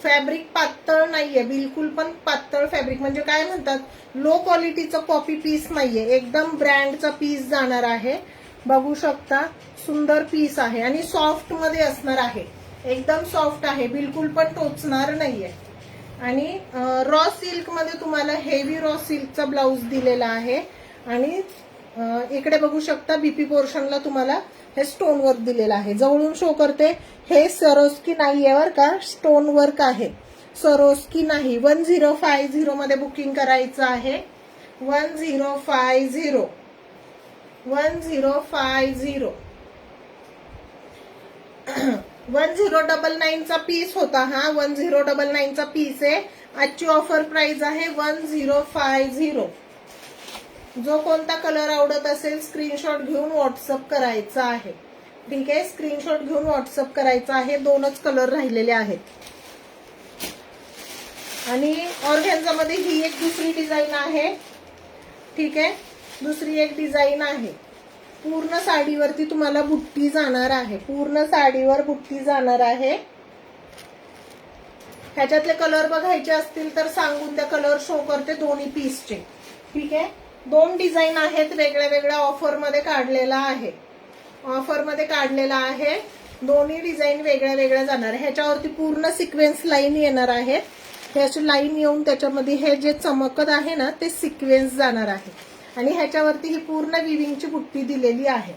फॅब्रिक पातळ नाहीये, बिलकुल पण पातळ फॅब्रिक म्हणजे काय म्हणतात, लो क्वालिटीचं कॉपी पीस नाहीये, एकदम ब्रँडचा पीस जाणार आहे. बघू शकता सुंदर पीस आहे आणि सॉफ्ट मध्ये असणार आहे. एकदम सॉफ्ट आहे, बिलकुल पण टोचणार नाहीये. आणि रॉ सिल्क मध्ये तुम्हाला हेवी रॉ सिल्कचा ब्लाउज दिलेला आहे. आणि इकडे बघू शकता बीपी पोर्शनला तुम्हाला हे स्टोन वर्क दिलेलं आहे. जवळून शो करते, हे सरोस्की नाहीये बर का, स्टोन वर्क आहे, सरोस्की नाही. 1050 मध्ये बुकिंग करायचं आहे. 1050 1099 चा पीस होता हा. 1099 चा पीस आहे. आजची ऑफर प्राइस आहे 1050. जो कोणता कलर आवडत असेल स्क्रीनशॉट घेऊन व्हॉट्सअप करायचा आहे. ठीक आहे, स्क्रीनशॉट घेऊन व्हॉट्सअप करायचा आहे. 2च कलर राहिलेले आहेत. आणि ऑर्गॅन्झामध्ये ही एक दुसरी डिझाईन आहे. ठीक आहे, दुसरी एक डिझाईन आहे. पूर्ण साडीवरती तुम्हाला बुट्टी जाणार आहे. पूर्ण साडीवर बुट्टी जाणार आहे. ह्याच्यातले कलर बघायचे असतील तर सांगून त्या कलर शो करते दोन्ही पीसचे. ठीक आहे, 2 डिझाईन आहेत वेगळ्या वेगळ्या ऑफर मध्ये काढलेला आहे. ऑफर मध्ये काढलेला आहे. दोन्ही डिझाईन वेगळ्या वेगळ्या जाणार आहे. ह्याच्यावरती पूर्ण सिक्वेन्स लाईन येणार आहे. ह्याची लाईन येऊन त्याच्यामध्ये हे जे चमकत आहे ना ते सिक्वेन्स जाणार आहे. आणि ह्याच्यावरती ही पूर्ण विविंगची बुट्टी दिलेली आहे.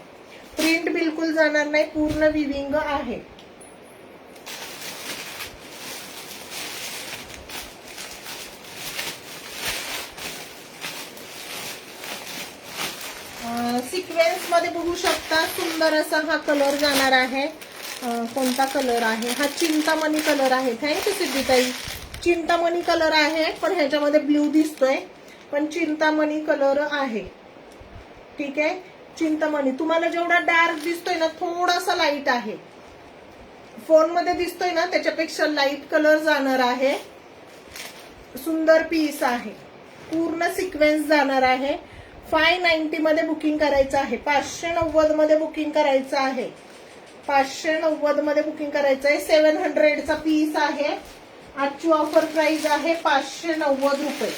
प्रिंट बिलकुल जाणार नाही, पूर्ण विविंग आहे. सिक्वेन्स मध्ये बघू शकता सुंदर असा हा कलर जाणार आहे. कोणता कलर आहे हा? चिंतामणी कलर आहे. थँक्यू सिद्धीताई. चिंतामणी कलर आहे, पण ह्याच्यामध्ये ब्ल्यू दिसतोय, पण चिंतामणी कलर आहे. ठीक आहे, चिंतामणी. तुम्हाला जेवढा डार्क दिसतोय ना थोडासा लाईट आहे. फोन मध्ये दिसतोय ना त्याच्यापेक्षा लाईट कलर जाणार आहे. सुंदर पीस आहे. पूर्ण सिक्वेन्स जाणार आहे. 590 मध्ये बुकिंग करायचं आहे. 590 मध्ये बुकिंग करायचं आहे. 590 मध्ये बुकिंग करायचं आहे. 700 चा पीस आहे. आजची ऑफर प्राइस आहे 590 रुपये.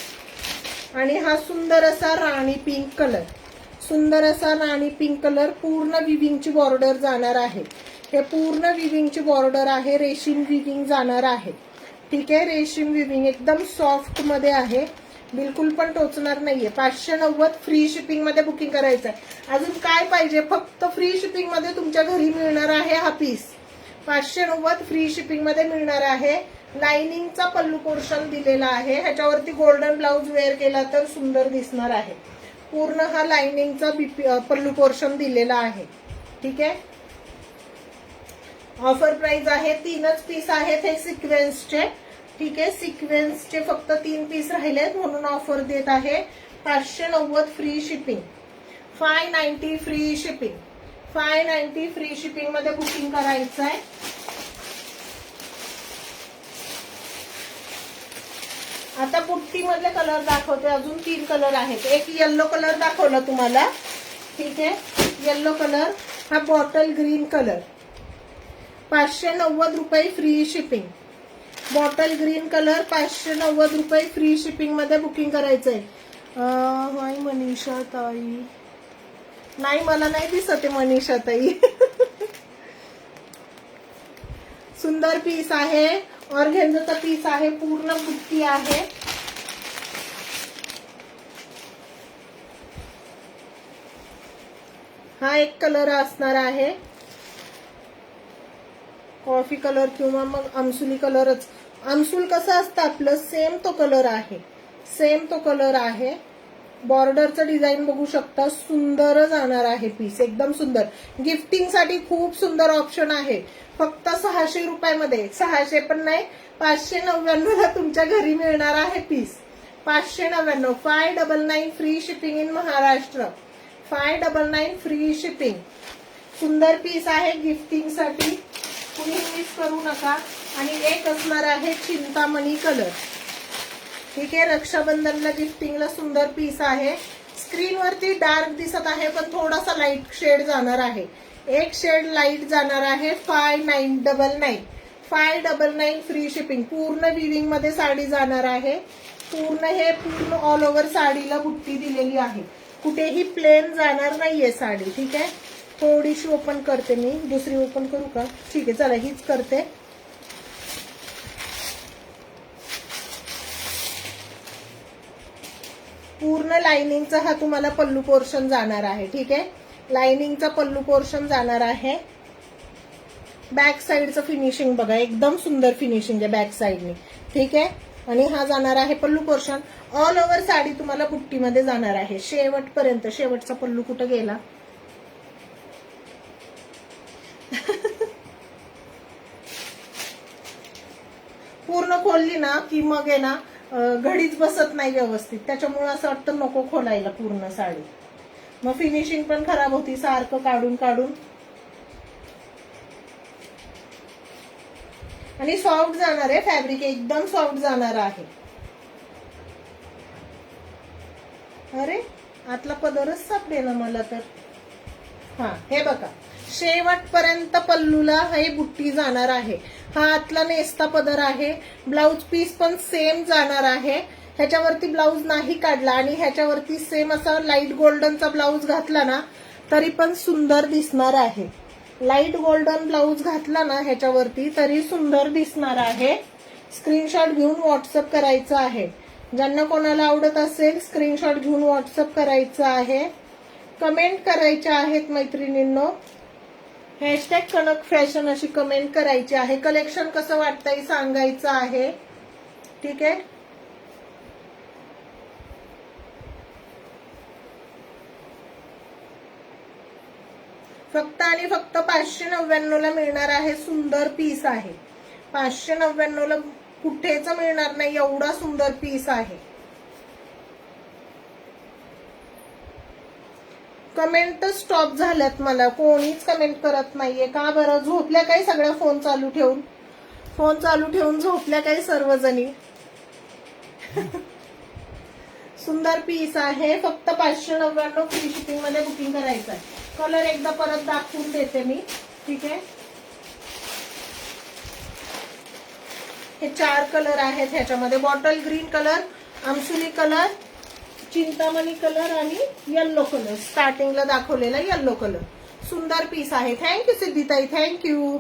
आणि हा सुंदर असा राणी पिंक कलर, सुंदर असा राणी पिंक कलर. पूर्ण विविंगची बॉर्डर जाणार आहे. हे पूर्ण विविंगची बॉर्डर आहे. रेशीम विविंग जाणार आहे. ठीक आहे, रेशीम विविंग एकदम सॉफ्ट मध्ये आहे, बिलकुल पण टोचणार नाहीये. 590 फ्री शिपिंग मध्ये बुकिंग करायचं आहे. अजून काय पाहिजे? फक्त फ्री शिपिंग मध्ये तुमच्या घरी मिळणार आहे हा पीस. 590 फ्री शिपिंग मध्ये मिळणार आहे. लाइनिंगचा पल्लू पोर्शन दिलेला आहे. ह्याच्यावरती गोल्डन ब्लाउज वेअर केला तर सुंदर दिसणार आहे. पूर्ण हा लाइनिंगचा पल्लू पोर्शन दिलेला आहे. ठीक आहे, ऑफर प्राइस आहे. 3च पीस आहेत हे सिक्वेन्सचे. ठीक आहे, सिक्वेन्सचे फक्त 3 पीस राहिलेत म्हणून ऑफर देत आहे. 590 free shipping. 590 free shipping. 590 free shipping मध्ये बुकिंग करायचं आहे. आता बुट्टी मधले कलर दाखवते. अजून 3 कलर आहेत. एक येल्लो कलर दाखवला तुम्हाला. ठीक आहे, येल्लो कलर. हा बॉटल ग्रीन कलर. 590 रुपये free shipping. Bottle green colour 590 रुपये फ्री शिपिंग मध्ये बुकिंग करायचंय. हाय मनीषा ताई. नाही, मला नाही दिसत आहे मनीषा ताई. सुंदर पीस आहे. ऑर्गेन्झाचा पीस आहे. पूर्ण बुट्टी आहे. हा एक कलर असणार आहे, कॉफी कलर किंवा मग आमसुली कलरच. आमसूल कसं असतं आपलं, सेम तो कलर आहे. सेम तो कलर आहे. बॉर्डरचं डिझाईन बघू शकता, सुंदर जाणार आहे पीस, एकदम सुंदर. गिफ्टिंगसाठी खूप सुंदर ऑप्शन आहे. फक्त 600 रुपयामध्ये, 600 पण नाही, 599 ला तुमच्या घरी मिळणार आहे piece. 599, 599 free shipping in Maharashtra, 599 free shipping. सुंदर पीस आहे गिफ्टिंगसाठी, कुणी मिस करू नका. आणि एक असणार आहे चिंतामणी कलर. ठीक आहे, रक्षाबंधनला गिफ्टिंगला सुंदर पीस आहे. स्क्रीनवरती डार्क दिसत आहे पण थोडासा लाईट शेड जाणार आहे, एक शेड लाईट जाणार आहे. 5999, 599 फ्री शिपिंग. पूर्ण विविंग मध्ये साडी जाणार आहे. पूर्ण ऑल ओव्हर साडीला बुट्टी दिलेली आहे, कुठेही प्लेन जाणार नाहीये साडी. ठीक आहे, थोडीशी ओपन करते मी, दुसरी ओपन करू का? ठीक आहे, चला हीच करते. पूर्ण लाइनिंगचा हा तुम्हाला पल्लू पोर्शन जाणार आहे. ठीक आहे, लाइनिंगचा पल्लू पोर्शन जाणार आहे. बॅक साइडचं फिनिशिंग बघा, एकदम सुंदर फिनिशिंग आहे बॅक साइडनी. ठीक आहे, आणि हा जाणार आहे पल्लू पोर्शन. ऑल ओव्हर साडी तुम्हाला बुट्टीमध्ये जाणार आहे शेवटपर्यंत. शेवटचा पल्लू कुठं गेला? पूर्ण खोलली ना की मग आहे ना घडीच बसत नाही व्यवस्थित, त्याच्यामुळे असं वाटतं नको खोलायला पूर्ण साडी, मग फिनिशिंग पण खराब होती सारखं काढून काढून. आणि सॉफ्ट जाणार आहे फॅब्रिक, एकदम सॉफ्ट जाणार आहे. अरे आतला पदरच सापडेना मला तर. हा, हे बघा, शेवटपर्यंत पल्लूला हे बुट्टी जाणार आहे. हा आतला नेस्ता पदर आहे. ब्लाउज पीस पण सेम जाणार आहे. ह्याच्यावरती ब्लाउज नाही काढला आणि ह्याच्यावरती सेम असा लाईट गोल्डनचा ब्लाउज घातला ना तरी पण सुंदर दिसणार आहे. लाईट गोल्डन ब्लाउज घातला ना ह्याच्यावरती तरी सुंदर दिसणार आहे. स्क्रीनशॉट घेऊन व्हॉट्सअप करायचं आहे. ज्यांना कोणाला आवडत असेल स्क्रीनशॉट घेऊन व्हॉट्सअप करायचं आहे. कमेंट करायच्या आहेत मैत्रिणींनो. हॅशटॅग कनक फॅशन अशी कमेंट करायची आहे. कलेक्शन कसं वाटतंय सांगायचं आहे. ठीक आहे, फक्त आणि फक्त 599 ला मिळणार आहे. सुंदर पीस आहे. 599 ला कुठेच मिळणार नाही एवढा सुंदर पीस आहे. कमेंट स्टॉप झाल्यात, मला कोणीच कमेंट करत नाहीये का बरं? झोपल्या काही सगळ्या फोन चालू ठेवून झोपल्या काही सर्वजणी. सुंदर पीस आहे. फक्त 599 फ्री शिपिंग मध्ये बुकिंग करायचं आहे. कलर एकदा परत दाखवून देते मी. ठीक आहे, हे 4 कलर आहेत ह्याच्यामध्ये. बॉटल ग्रीन कलर, आमसुली कलर, चिंतामणी कलर आणि येल्लो कलर. स्टार्टिंगला दाखवलेला येल्लो कलर. सुंदर पीस आहे. थँक्यू सिद्धिताई, थँक्यू.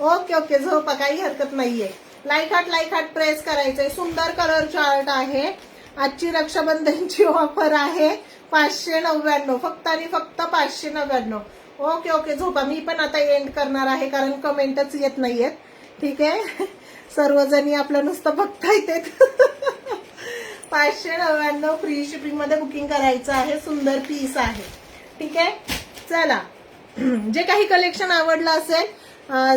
ओके ओके, झोपा, काही हरकत नाहीये. लाईक हार्ट प्रेस करायचंय. सुंदर कलर चार्ट आहे. आजची रक्षाबंधनची ऑफर आहे 599, फक्त आणि फक्त 599. ओके ओके, झोपा. मी पण आता एंड करणार आहे कारण कमेंटच येत नाहीयेत. ठीक आहे, सर्वजणी आपलं नुसतं बघता येते. 599 फ्री शिपिंग मध्ये बुकिंग करायचं आहे. सुंदर पीस आहे. ठीक आहे, चला. जे काही कलेक्शन आवडलं असेल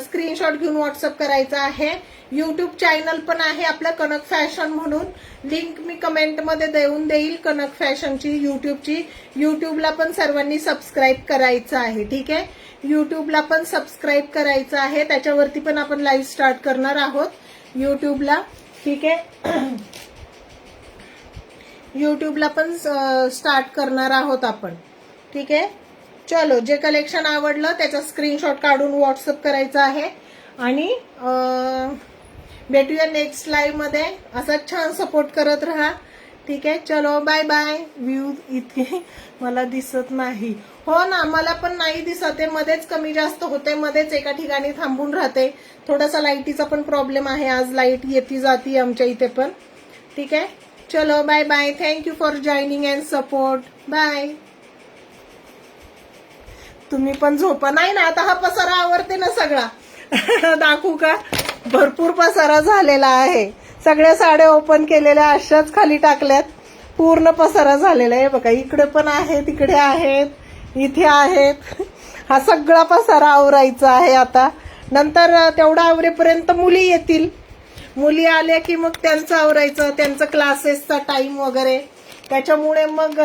स्क्रीनशॉट घेऊन व्हॉट्सअप करायचं आहे. युट्यूब चॅनल पण आहे आपलं कनक फॅशन म्हणून. लिंक मी कमेंट मध्ये देऊन देईल कनक फॅशनची युट्यूबची. युट्यूबला पण सर्वांनी सबस्क्राईब करायचं आहे. ठीक आहे, युट्यूबला पण सबस्क्राईब करायचं आहे. त्याच्यावरती पण आपण लाईव्ह स्टार्ट करणार आहोत युट्यूबला. ठीक आहे, युट्यूबला पण स्टार्ट करणार आहोत आपण. ठीक आहे, चलो. जे कलेक्शन आवडलं त्याचा स्क्रीनशॉट काढून व्हॉट्सअप करायचा आहे. आणि भेटूया नेक्स्ट लाईव्ह मध्ये. असा छान सपोर्ट करत राहा. ठीक आहे, चलो, बाय बाय. व्ह्यू इतके मला दिसत नाही. हो ना, मला पण नाही दिसत आहे. मध्येच कमी जास्त होते, मध्येच एका ठिकाणी थांबून राहते. थोडासा लाईटीचा पण प्रॉब्लेम आहे. आज लाईट येती जाती आमच्या इथे पण. ठीक आहे, चलो, bye bye. Thank you for joining and support. Bye. तुम्ही पण झोपा. नाही ना, आता हा पसारा आवरते ना सगळा. दाखवू का? भरपूर पसारा झालेला आहे. सगळ्या साड्या ओपन केलेल्या अशाच खाली टाकल्यात. पूर्ण पसारा झालेला आहे बघा. इकडे पण आहे, तिकडे आहेत, इथे आहेत. हा सगळा पसारा आवरायचा आहे आता. नंतर तेवढा आवरेपर्यंत मुली येतील. मुली आल्या की मग त्यांचं आवरायचं, त्यांचं क्लासेसचा टाइम वगैरे. त्याच्यामुळे मग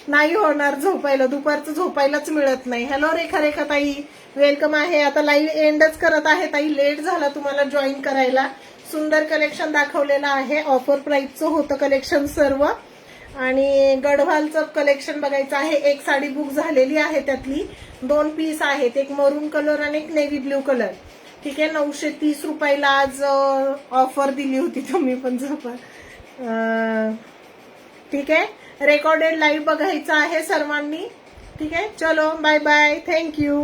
नाही होणार झोपायला, दुपारचं झोपायलाच मिळत नाही. हॅलो रेखा ताई, वेलकम आहे. आता लाईव्ह एंडच करत आहे ताई, लेट झाला तुम्हाला जॉईन करायला. सुंदर कलेक्शन दाखवलेलं आहे, ऑफर प्राइसचं होतं कलेक्शन सर्व. आणि गढवालचं कलेक्शन बघायचं आहे. एक साडी बुक झालेली आहे, त्यातली 2 पीस आहेत, एक मरून कलर आणि एक नेव्ही ब्ल्यू कलर. ठीक आहे, 930 रुपयाला आज ऑफर दिली होती, तुम्ही पण झोपा. ठीक आहे, रेकॉर्डेड लाईव्ह बघायचं आहे सर्वांनी. ठीक आहे, चलो बाय बाय, थँक्यू.